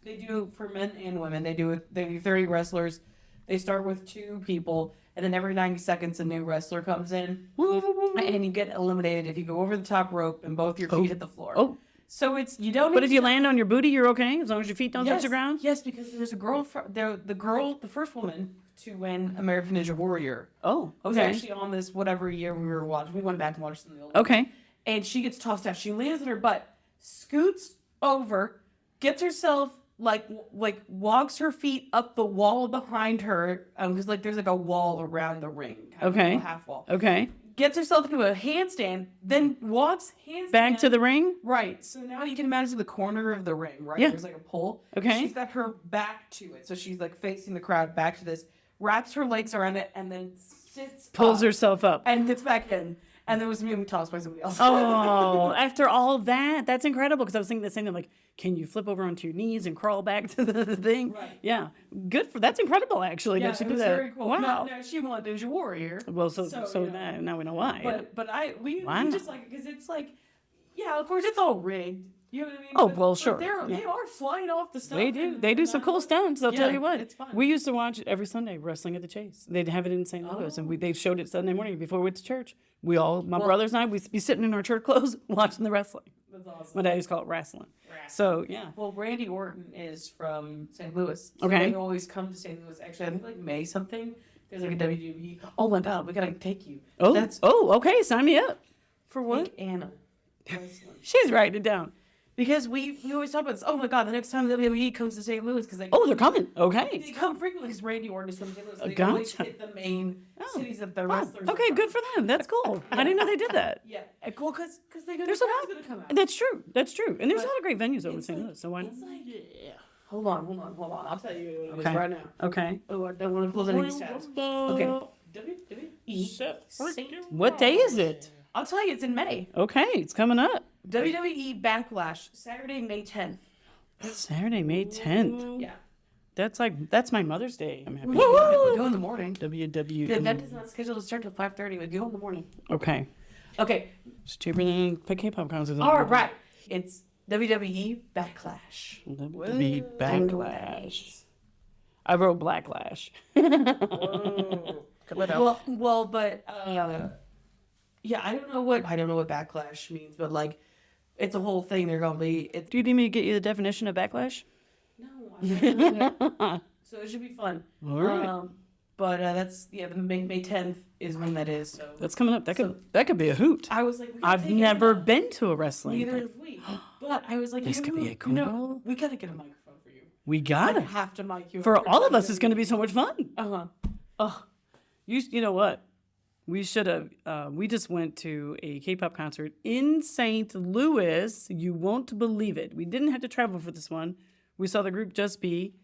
They do for men and women. They do 30 wrestlers. They start with 2 people, and then every 90 seconds a new wrestler comes in, and you get eliminated if you go over the top rope and both your feet hit the floor. Oh. So it's you don't. But if you land on your booty, you're okay as long as your feet don't yes, touch the ground. Yes, because there's a girl. The first woman to win American Ninja Warrior. Oh, Was okay. actually on this whatever year we were watching. We went back and watched some of the old. Okay. And she gets tossed out. She lands on her butt, scoots over, gets herself like walks her feet up the wall behind her, because like there's like a wall around the ring, kind of Okay. a half wall. Okay. Gets herself into a handstand, then walks handstand Back to the ring. right. So now you can imagine the corner of the ring, right? Yeah. There's like a pole. Okay. She's got her back to it, so she's like facing the crowd, back to this, wraps her legs around it, and then sits Pulls up herself up. and gets back in. And then was being tossed by somebody else. Oh, after all that, that's incredible. Because I was thinking the same thing. Like, can you flip over onto your knees and crawl back to the thing? Right. Yeah, good for. That's incredible, actually. Yeah, that she it did was that. very cool. Wow. No, she wanted Ninja Warrior. Well, so you know. now we know why. But we Wow. just like because it's like, yeah, of course it's all rigged. You know what I mean? Oh, But- well, but sure. They are flying off the stuff. They do. They do some cool stunts. I'll tell you what. It's fun. We used to watch it every Sunday, Wrestling at the Chase. They'd have it in St. Louis, and they showed it Sunday morning before we went to church. We all, my brothers and I, we'd be sitting in our church clothes watching the wrestling. That's awesome. My dad used to call it wrestling. So yeah. Well, Randy Orton is from St. Louis. So Okay. They always come to St. Louis. Actually, I think like May something. There's like a WWE. Oh my God, we gotta take you. Oh, That's okay. Sign me up. For what? Take Anna. Wrestling. She's writing it down. Because we always talk about this. Oh my God, the next time WWE comes to St. Louis, because Oh, they're coming. Okay. they come frequently because Randy Orton is from St. Louis. So they Gotcha. always hit the main cities that the Wow. wrestlers. Okay, good for them. That's cool. I didn't know they did that. Yeah, well, because they know There's the a crowd's lot. gonna come out. That's true. That's true. And there's a But lot of great venues over in It's St. like- Louis. So why not? It's like, hold on. I'll tell you what it is Okay. right now. Okay. Oh, I don't want to close any tabs. Okay. WWE. What day is it? I'll tell you, it's in May. Okay, it's coming up. WWE Backlash, Saturday, May 10th. Saturday, May 10th. Yeah. That's my Mother's Day. I'm happy. We'll go in the morning. WWE. The event is not scheduled to start till 5:30. We go in the morning. Okay. Okay. It's cheaper than K-pop concerts. All right. It's WWE Backlash. WWE Backlash. I wrote Blacklash. Well, but yeah, I don't know what backlash means, but like It's a whole thing. They're gonna be. Do you need me to get you the definition of backlash? No, I can't do that. So it should be fun. All right. But that's the May 10th is when that is. So That's coming up. That could be a hoot. I was like, we I've never been to a wrestling Neither thing. have we. But I was like, This could be a cool. No, we gotta get a microphone for you. We I got it. have to mic you. For all of us, it's going to be so much fun. Uh-huh. You know what? We should have. We just went to a K-pop concert in St. Louis. You won't believe it. We didn't have to travel for this one. We saw the group Just Be.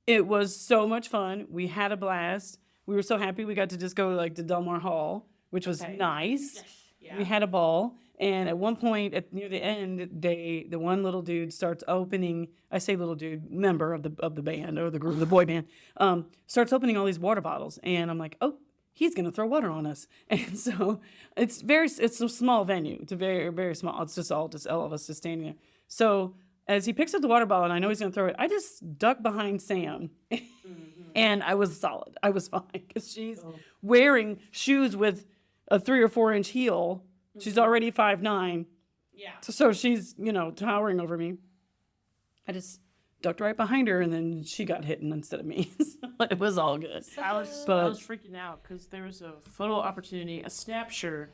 It was so much fun. We had a blast. We were so happy we got to just go like to Delmar Hall, which was nice. Yeah. We had a ball. And at one point, near the end, the one little dude starts opening. I say little dude, member of the band or the group, the boy band, starts opening all these water bottles, and I'm like, oh, he's gonna throw water on us. And so it's a small venue. It's a very, very small. It's just all of us just standing there. So as he picks up the water bottle and I know he's gonna throw it, I just duck behind Sam, and I was solid. I was fine because she's wearing shoes with a 3 or 4 inch heel. She's already 5'9". Yeah. So she's, towering over me. I just ducked right behind her, and then she got hit instead of me. So it was all good. I was freaking out because there was a photo opportunity, a snapshot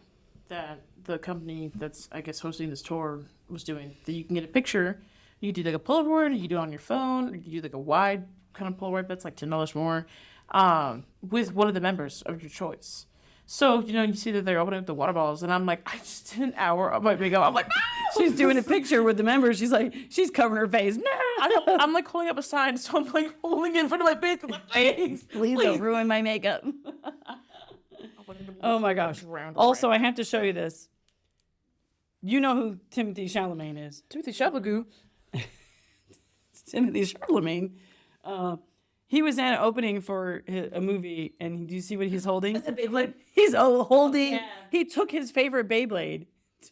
that the company that's, I guess, hosting this tour was doing. That you can get a picture. You can do like a Polaroid, you can do it on your phone, or you can do like a wide kind of Polaroid that's like $10 more, with one of the members of your choice. So, you see that they're opening up the water bottles, and I'm like, I just did an hour of my makeup. I'm like, no! She's doing a picture with the members. She's covering her face. No! I'm like holding up a sign, so I'm like holding it in front of my face. I'm like, Please don't ruin my makeup. Oh my gosh. Also, I have to show you this. You know who Timothy Chalamet is. Timothy Chalamet. Timothy Chalamet. He was at an opening for a movie, and do you see what he's holding? That's a Beyblade. He's holding. Yeah. He took his favorite Beyblade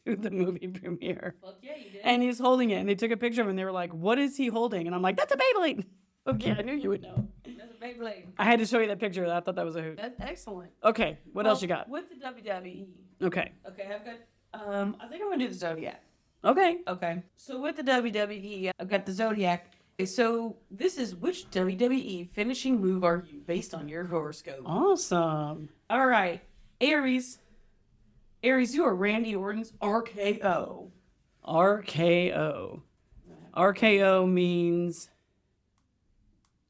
to the movie premiere. Fuck yeah, you did. And he's holding it, and they took a picture of him, and they were like, "What is he holding?" And I'm like, "That's a Beyblade." Okay, I knew you would know. That's a Beyblade. I had to show you that picture. I thought that was a hoot. That's excellent. Okay, what else you got? With the WWE. Okay. Okay, I've got. I think I'm gonna do the Zodiac. Okay. Okay. So with the WWE, I've got the Zodiac. So this is which WWE finishing move are you based on your horoscope? Awesome. All right, Aries. Aries, you are Randy Orton's RKO. RKO. RKO means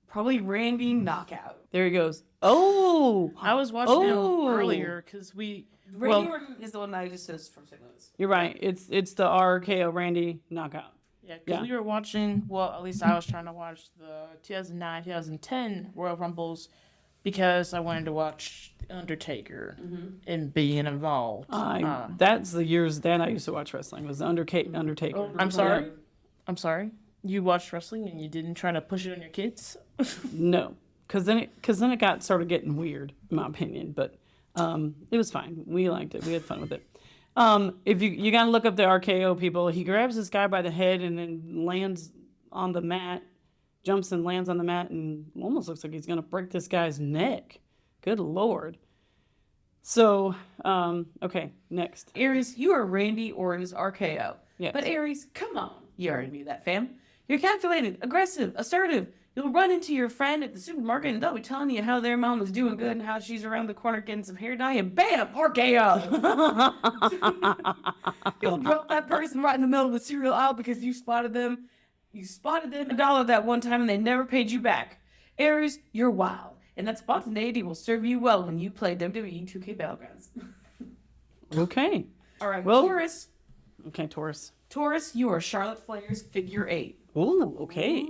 Probably Randy knockout. there he goes. Oh, I was watching him Oh. earlier because we. Randy Orton is the one that I just says from St. Louis. you're right. It's the RKO Randy knockout. Yeah, because we were watching, well, at least I was trying to watch the 2009, 2010 Royal Rumbles because I wanted to watch Undertaker and being involved. That's the years that I used to watch wrestling. Was the Undertaker. I'm sorry. I'm sorry. You watched wrestling and you didn't try to push it on your kids? No, because then it got started getting weird, in my opinion. But it was fine. We liked it. We had fun with it. If you gotta look up the RKO people, he grabs this guy by the head and then lands on the mat, jumps and lands on the mat, and almost looks like he's gonna break this guy's neck. Good Lord. So, okay, next. Aries, you are Randy Orton's RKO. Yes. But Aries, come on. You already knew that, fam. You're calculated, aggressive, assertive. You'll run into your friend at the supermarket and they'll be telling you how their mom is doing good and how she's around the corner getting some hair dye, and bam, RKO. You'll drop that person right in the middle of the cereal aisle because you spotted them. You spotted them $1 that one time and they never paid you back. Aries, you're wild. And that spontaneity will serve you well when you play WWE 2K Battlegrounds. Okay. All right, Well- Taurus. Okay, Taurus. Taurus, you are Charlotte Flair's figure 8. Ooh, okay.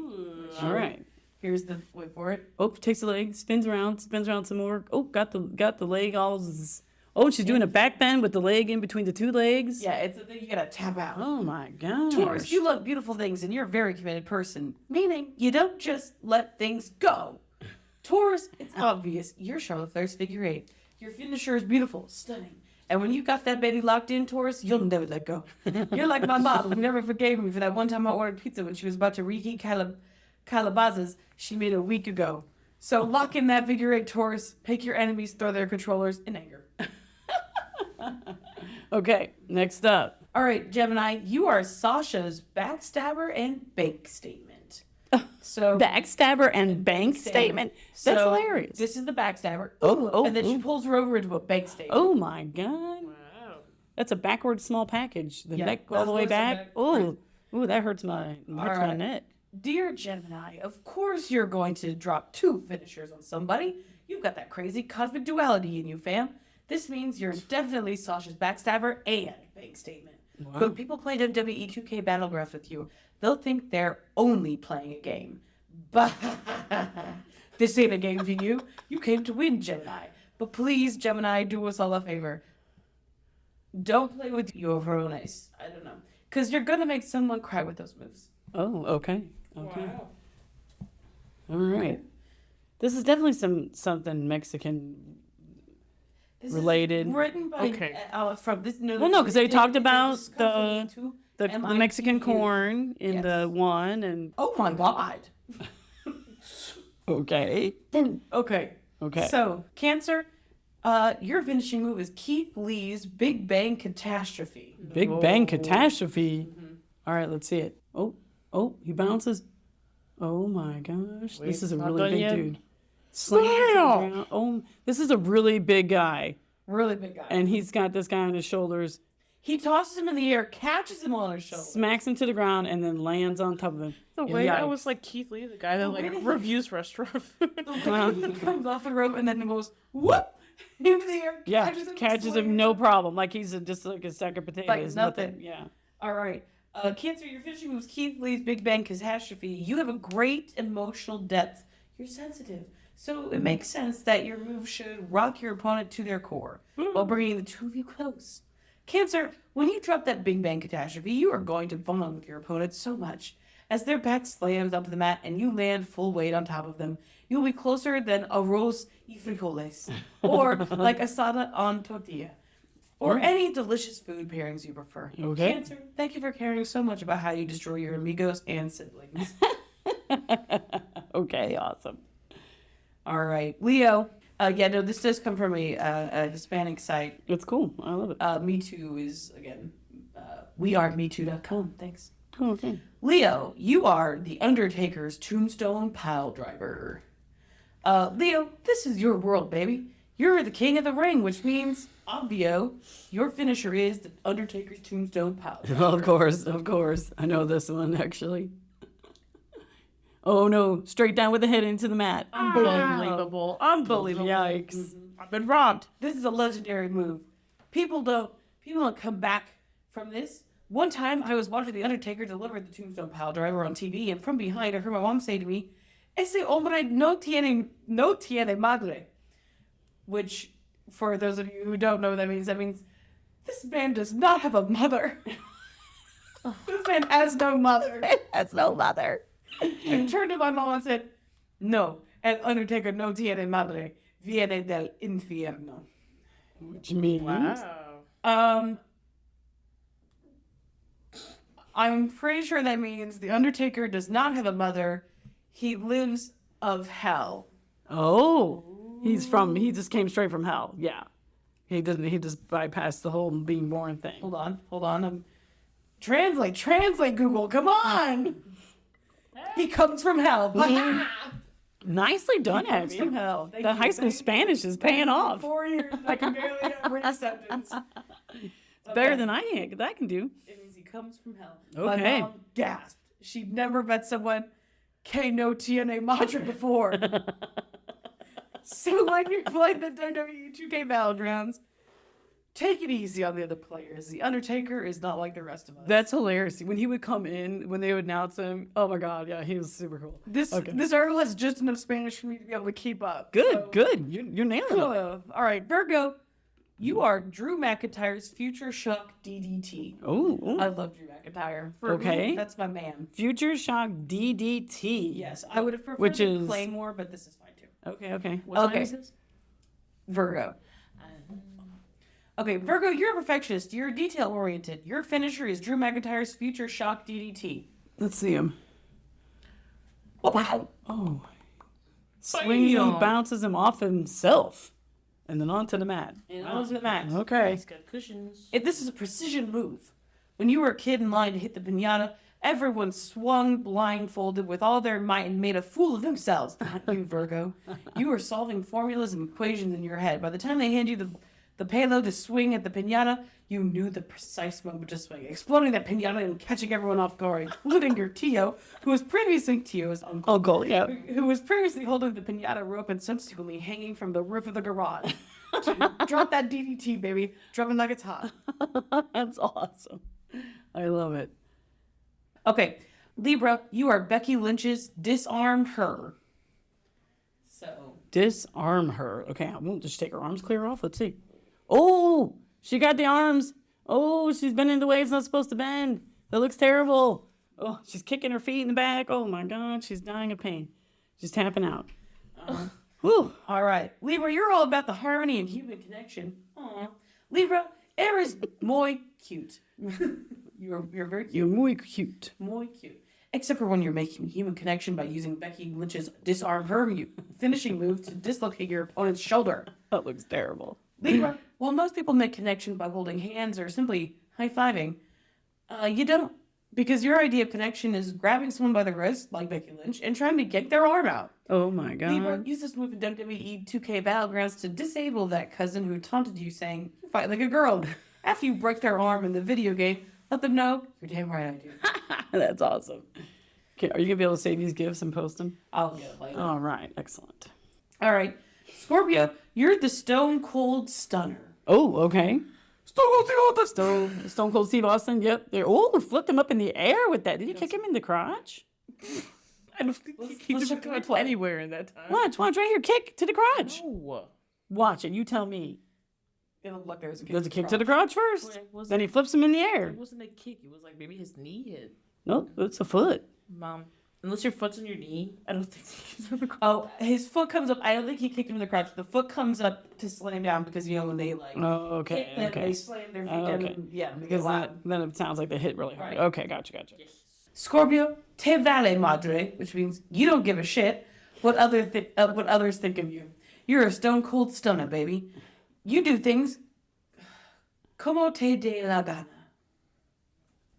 All right. Here's the wait for it. Oh, takes the leg, spins around some more. Oh, got the leg all. Oh, she's doing a back bend with the leg in between the two legs. Yeah, it's a thing you gotta tap out. Oh my gosh. Taurus, you love beautiful things and you're a very committed person, meaning you don't just let things go. Taurus, it's obvious you're Charlotte Flair's figure 8. Your finisher is beautiful, stunning. And when you got that baby locked in, Taurus, you'll never let go. You're like my mom, who never forgave me for that one time I ordered pizza when she was about to reheat calabazas she made a week ago. So lock in that figure 8, Taurus. Make your enemies throw their controllers in anger. Okay, next up. All right, Gemini, you are Sasha's backstabber and bank statement. So Backstabber and bank statement. That's so hilarious. This is the backstabber. Oh, and then she oh. pulls her over into a bank statement. Oh my God. Wow. That's a backward small package. The Yeah, neck all that's the way what's the back. back- Oh, ooh, that hurts my right. neck. Dear Gemini, of course you're going to drop 2 finishers on somebody. You've got that crazy cosmic duality in you, fam. This means you're definitely Sasha's backstabber and bank statement. Wow. But people play WWE 2K Battlegrounds with you, they'll think they're only playing a game. But this ain't a game to you. You came to win, Gemini. But please, Gemini, do us all a favor. Don't play with your Verones. I don't know. Because you're going to make someone cry with those moves. Oh, okay. Okay. All right. This is definitely something Mexican This related. is written by Okay. from this. No, Well, no, 'cause they talked about it's come from the MIT. Mexican corn in Yes. the one and Oh my God. okay. Okay. Okay. So Cancer, your finishing move is Keith Lee's Big Bang Catastrophe. Big Bang Catastrophe. All right, let's see it. Oh, he bounces. Oh my gosh. Wait, this is a not really done big yet? dude. Slams to the ground. Oh, this is a really big guy. Really big guy. And he's got this guy on his shoulders, He tosses him in the air, catches him on his shoulder. smacks him to the ground, and then lands on top of him. The way I Yikes. was like Keith Lee, the guy that like way- reviews restaurant food. He comes off the rope and then goes whoop into the air. Yeah, catches him, catches slams him no problem. Like he's just like a sack of potatoes. Like nothing. Yeah. All right. Cancer, your finishing move is Keith Lee's Big Bang Catastrophe. You have a great emotional depth. You're sensitive. So it makes sense that your move should rock your opponent to their core while bringing the two of you close. Cancer, when you drop that Big Bang Catastrophe, you are going to bond with your opponent so much. As their back slams onto the mat and you land full weight on top of them, you'll be closer than arroz y frijoles, or like asada on tortilla, or any delicious food pairings you prefer. Okay. Cancer, thank you for caring so much about how you destroy your amigos and siblings. Okay, awesome. All right, Leo. No, this does come from a Hispanic site. It's cool. I love it. Me Too is, again, wearemetoo.com. Thanks. Oh, okay. Leo, you are the Undertaker's tombstone pile driver. Leo, this is your world, baby. You're the king of the ring, which means, obvio, your finisher is the Undertaker's tombstone pile driver. Of course. I know this one, actually. Oh, no. Straight down with the head into the mat. Unbelievable. Unbelievable. Yikes. I've been robbed. This is a legendary move. People don't come back from this. One time, I was watching The Undertaker deliver the tombstone pile driver on TV, and from behind, I heard my mom say to me, "Ese hombre no tiene madre." Which, for those of you who don't know what that means this man does not have a mother. This man has no mother. That's no mother. I turned to my mom and said, "No, el Undertaker no tiene madre. Viene del infierno." Which means... Wow. I'm pretty sure that means the Undertaker does not have a mother. He lives of hell. Oh. He just came straight from hell. Yeah. He just bypassed the whole being born thing. Hold on. Translate, Google. Come on. He comes from hell. Nicely done, He comes from Abby. hell. Thank The you, high school thank you. Spanish is paying off. 4 years, I can barely read a sentence. Better than I can do. It means he comes from hell. Okay. My mom gasped. She'd never met someone que no tiene madre before. So when you're playing the WWE 2K Battlegrounds, take it easy on the other players. The Undertaker is not like the rest of us. That's hilarious. When he would come in, when they would announce him, oh my God, yeah, he was super cool. This article has just enough Spanish for me to be able to keep up. Good. You're nailing it. All right, Virgo, you are Drew McIntyre's Future Shock DDT. Oh, I love Drew McIntyre. For Okay. me, that's my man. Future Shock DDT. Yes, I would have preferred Which is- Claymore, but this is fine too. Okay. What time Okay. is this? Virgo. Okay, Virgo, you're a perfectionist. You're detail oriented. Your finisher is Drew McIntyre's Future Shock DDT. Let's see him. Wow. Oh. Swings and bounces him off himself. And then onto the mat. And onto the mat. Okay. It's got cushions. This is a precision move. When you were a kid in line to hit the piñata, everyone swung blindfolded with all their might and made a fool of themselves. Not you, Virgo. You were solving formulas and equations in your head. By the time they hand you the payload to swing at the piñata, you knew the precise moment to swing, exploding that piñata and catching everyone off guard, including your Tio, who was previously Tio's uncle, yeah. who was previously holding the piñata rope and subsequently hanging from the roof of the garage. Drop that DDT, baby. Drop it like it's hot. That's awesome. I love it. Okay, Libra, you are Becky Lynch's Disarm Her. So, Disarm her. Okay, I won't just take her arms clear off. Let's see. Oh, she got the arms. Oh, she's bending the way it's not supposed to bend. That looks terrible. Oh, she's kicking her feet in the back. Oh my God, she's dying of pain. She's tapping out. Whew. all right. Libra, you're all about the harmony and human connection. Aw. Libra, eres muy cute. You're very cute. You're muy cute. Muy cute. Except for when you're making human connection by using Becky Lynch's Disarm Her finishing move to dislocate your opponent's shoulder. That looks terrible. Libra, while most people make connections by holding hands or simply high-fiving, you don't, because your idea of connection is grabbing someone by the wrist, like Becky Lynch, and trying to get their arm out. Oh my God. Libra, use this move in WWE 2K Battlegrounds to disable that cousin who taunted you saying, "You fight like a girl." After you break their arm in the video game, let them know, "You're damn right I do." That's awesome. Okay, are you gonna be able to save these gifts and post them? I'll get it later. All right, excellent. All right. Scorpio, you're the Stone Cold Stunner. Oh, okay. Stone Cold Steve Austin. Yep. They flipped him up in the air with that. Did he kick him in the crotch? I don't think he let's could check the go replay. anywhere in that time. Watch right here. Kick to the crotch. No. Watch it. You tell me. It looked like there was a kick. Does a kick to the crotch first? It wasn't- Then he flips him in the air. It wasn't a kick. It was like maybe his knee hit. Nope, it's a foot. Mom, unless your foot's on your knee, I don't think he's on the crotch. Oh, his foot comes up. I don't think he kicked him in the crotch. The foot comes up to slam down because, you know, when they like Oh, okay, hit them, okay. they slam their feet Oh, down. okay. And, yeah, they Because get loud. then it sounds like they hit really hard. Right. Okay, gotcha. Scorpio, te vale madre, which means you don't give a shit what others think of you. You're a stone cold stunner, baby. You do things como te de la gana.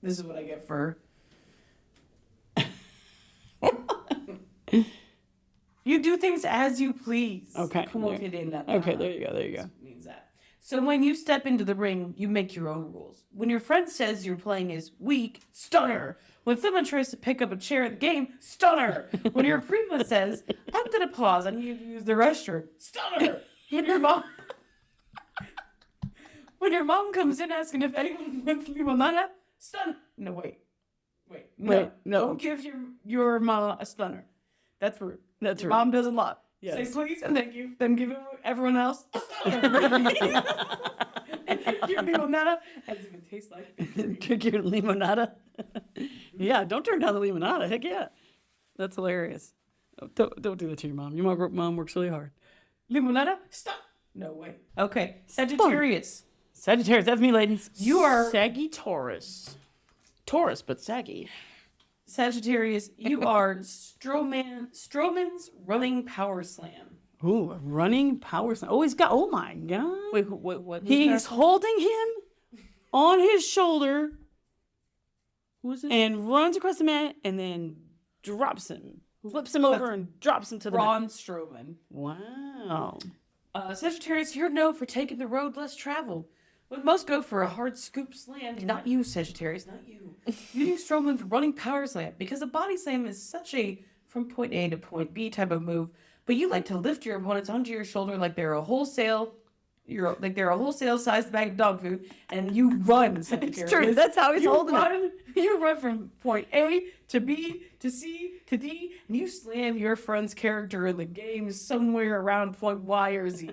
This is what I get for her. You do things as you please. Okay, Como there- te de la Okay, gana. there you go. Means that. So when you step into the ring, you make your own rules. When your friend says you're playing is weak, stunner. When someone tries to pick up a chair at the game, stunner. When your prima says, "I'm gonna pause, I need to use the restroom," stunner. When your mom comes in asking if anyone wants limonada, stun. No, wait. No. Don't give your mom a stunner. That's rude. That's Your rude. mom does a lot. Yes. Say please and thank you. Then give everyone else a stunner. And your limonada doesn't even taste like it. Drink your limonada. Yeah, don't turn down the limonada. Heck yeah. That's hilarious. Don't do that to your mom. Your mom works really hard. Limonada? Stop. No way. Okay. Sagittarius. Sagittarius, that's me, ladies. You are saggy Taurus. Taurus, but saggy. Sagittarius. You are Strowman's running power slam. Ooh, a running power slam. Oh, he's got, oh my God. Wait, what? He's holding him on his shoulder Who's this? and runs across the mat and then drops him. Flips him over and drops him to the mat. Braun Strowman. Wow. Sagittarius, you're known for taking the road less traveled. When most go for a hard scoop slam, not you, Sagittarius, not you. You do Strowman's running power slam because a body slam is such a from point A to point B type of move, but you like to lift your opponents onto your shoulder like they're a wholesale sized bag of dog food, and you run. Sagittarius. It's true. That's how he's holding it. You run from point A to B to C to D, and you slam your friend's character in the game somewhere around point Y or Z.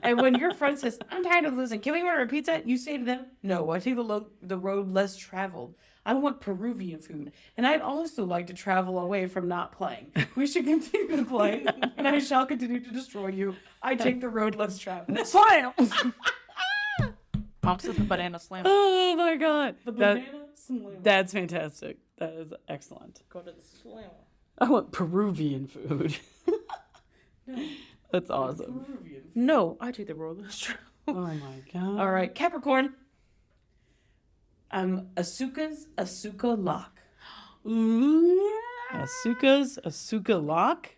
And when your friend says, "I'm tired of losing, can we order a pizza?" you say to them, "No, I take the road less traveled. I want Peruvian food, and I'd also like to travel away from not playing. We should continue to play, and I shall continue to destroy you. I take the road less traveled." Slam! Mom said the banana slam. Oh my God. The banana slam. That's fantastic. That is excellent. Go to the slam. I want Peruvian food. That's awesome. Peruvian. No, I take the road less traveled. Oh my God. All right, Capricorn. Asuka's Asuka lock. Asuka's Asuka lock.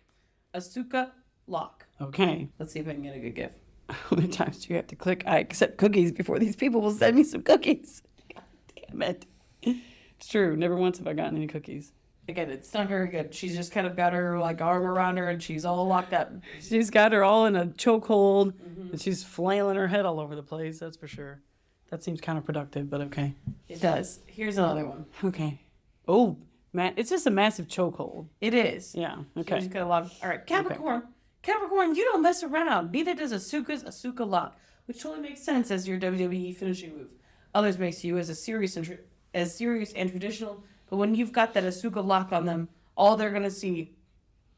Asuka lock. Okay. Let's see if I can get a good gift. How many times do you have to click I accept cookies before these people will send me some cookies? God damn it. It's true. Never once have I gotten any cookies. Again, it's not very good. She's just kind of got her like arm around her and she's all locked up. She's got her all in a chokehold and she's flailing her head all over the place, that's for sure. That seems counterproductive, but okay. It does. Here's another one. Okay. Oh, man, it's just a massive chokehold. It is. Yeah, She's okay. got a lot of, all right, Capricorn. Capricorn, you don't mess around. Neither does Asuka's Asuka lock, which totally makes sense as your WWE finishing move. Others may see you as serious and traditional, but when you've got that Asuka lock on them, all they're gonna see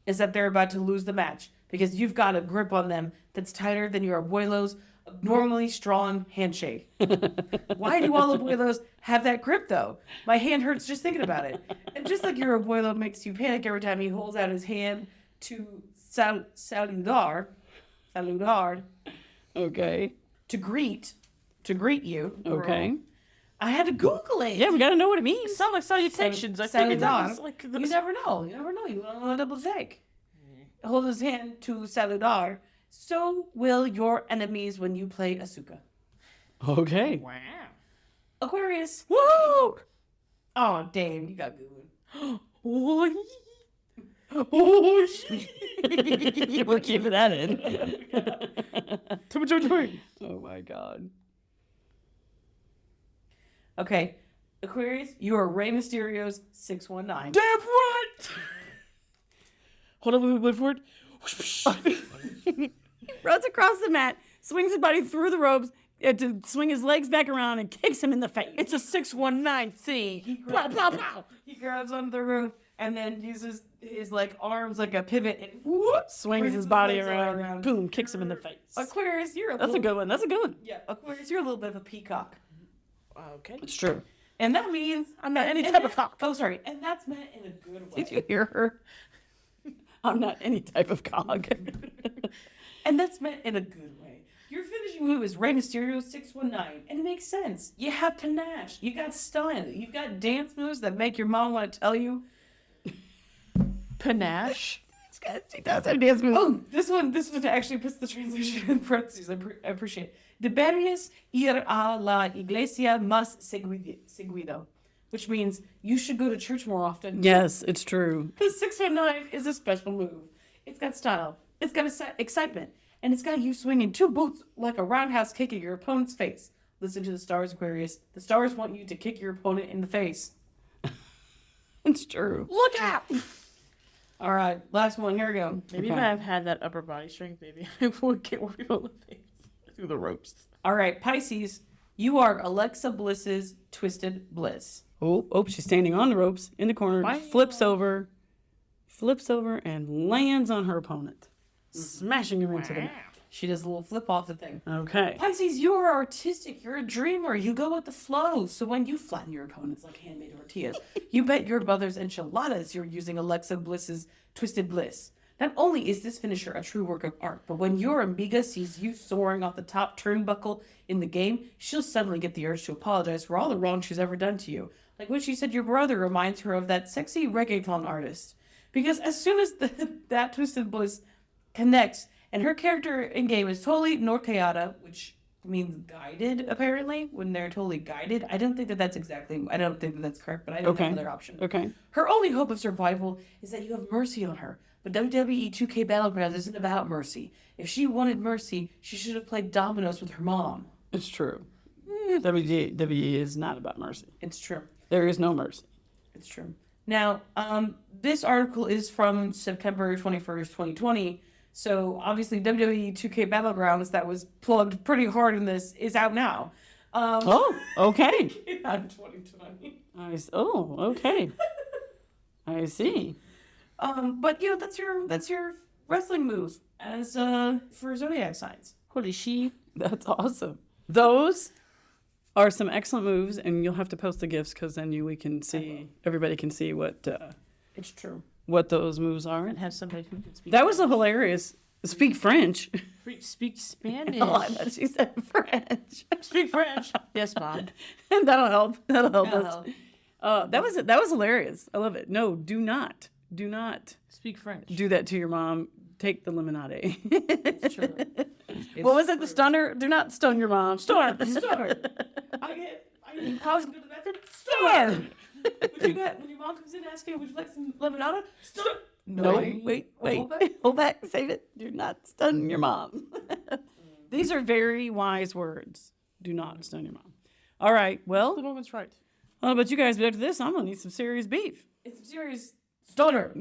is that they're about to lose the match because you've got a grip on them that's tighter than your abuelo's normally strong handshake. Why do all abuelos have that grip though? My hand hurts just thinking about it. And just like your abuelo makes you panic every time he holds out his hand to saludar, Okay. to greet you. Okay. I had to Google it. Yeah, we gotta know what it means. Sound like salutations. I figured that was like You never know. You want to double check. Hold his hand to saludar. So will your enemies when you play Asuka. Okay. wow. Aquarius. Woo! Oh, damn, you got Googled. We're keeping that in. Oh my god. Okay, Aquarius, you are Rey Mysterio's 619. Damn right! Hold on, wait for it. He runs across the mat, swings his body through the ropes to swing his legs back around and kicks him in the face. It's a 619 thing. Pow, pow, pow. He grabs onto the roof and then uses his like arms like a pivot and whoop, Swings brings his body legs all around, boom, kicks him in the face. Aquarius, you're a That's a little, good one. That's a good one. Yeah, Aquarius, you're a little bit of a peacock. Okay. It's true. And that means I'm not any and type of that- cock. Oh, sorry. And that's meant in a good way. Did you hear her? I'm not any type of cog. And that's meant in a good way. Your finishing move is Rey Mysterio 619, and it makes sense. You have panache. You got style. You've got dance moves that make your mom want to tell you. Panache. She does have dance moves. Oh, this one actually puts the translation in parentheses. I appreciate it. Deberías ir a la iglesia más seguido, which means you should go to church more often. Yes, it's true. Because 619 is a special move. It's got style. It's got excitement. And it's got you swinging two boots like a roundhouse kick at your opponent's face. Listen to the stars, Aquarius. The stars want you to kick your opponent in the face. It's true. Look out! All right, last one. Here we go. Maybe Okay. if I've had that upper body strength, maybe I would get more people in the face through the ropes. All right, Pisces, you are Alexa Bliss's Twisted Bliss. Oh, she's standing on the ropes in the corner, Bye. flips over, and lands on her opponent, smashing him into the mat. She does a little flip off the thing. Okay. Pisces, you are artistic. You're a dreamer. You go with the flow. So when you flatten your opponents like handmade tortillas, you bet your mother's enchiladas you're using Alexa Bliss's Twisted Bliss. Not only is this finisher a true work of art, but when your amiga sees you soaring off the top turnbuckle in the game, she'll suddenly get the urge to apologize for all the wrong she's ever done to you. Like when she said your brother reminds her of that sexy reggaeton artist. Because as soon as that Twisted Bliss connects, and her character in game is totally norteada, which means guided, apparently, when they're totally guided. I don't think that's correct, but I don't have another option. Okay. Her only hope of survival is that you have mercy on her. But WWE 2K Battlegrounds isn't about mercy. If she wanted mercy, she should have played dominoes with her mom. It's true. WWE is not about mercy. It's true. There is no mercy. It's true. Now, this article is from September 21st, 2020. So obviously WWE 2K Battlegrounds that was plugged pretty hard in this is out now. Okay. Out in 2020. Okay. I see. But you know that's your wrestling move as for zodiac signs. Holy she. That's awesome. Those are some excellent moves, and you'll have to post the gifs because then we can see, everybody can see It's true. what those moves are. And have somebody who can speak. That was a hilarious Speak French. Speak Spanish. Oh, I thought she said French. Speak French. Yes, Mom. That'll help. That'll help That'll us. help. That was hilarious. I love it. No, do not Speak French. do that to your mom. Take the lemonade. It's true. What was it? The stunner? Do not stun your mom. Star. Star. I pause and go to the bathroom. Star. When your mom comes in asking, would you like some lemonade? Star. No, wait. Hold back. Hold back. Save it. Do not stun your mom. These are very wise words. Do not stun your mom. All right. The Well, woman's right. but you guys, but after this, I'm gonna need some serious beef. It's serious. Stunner.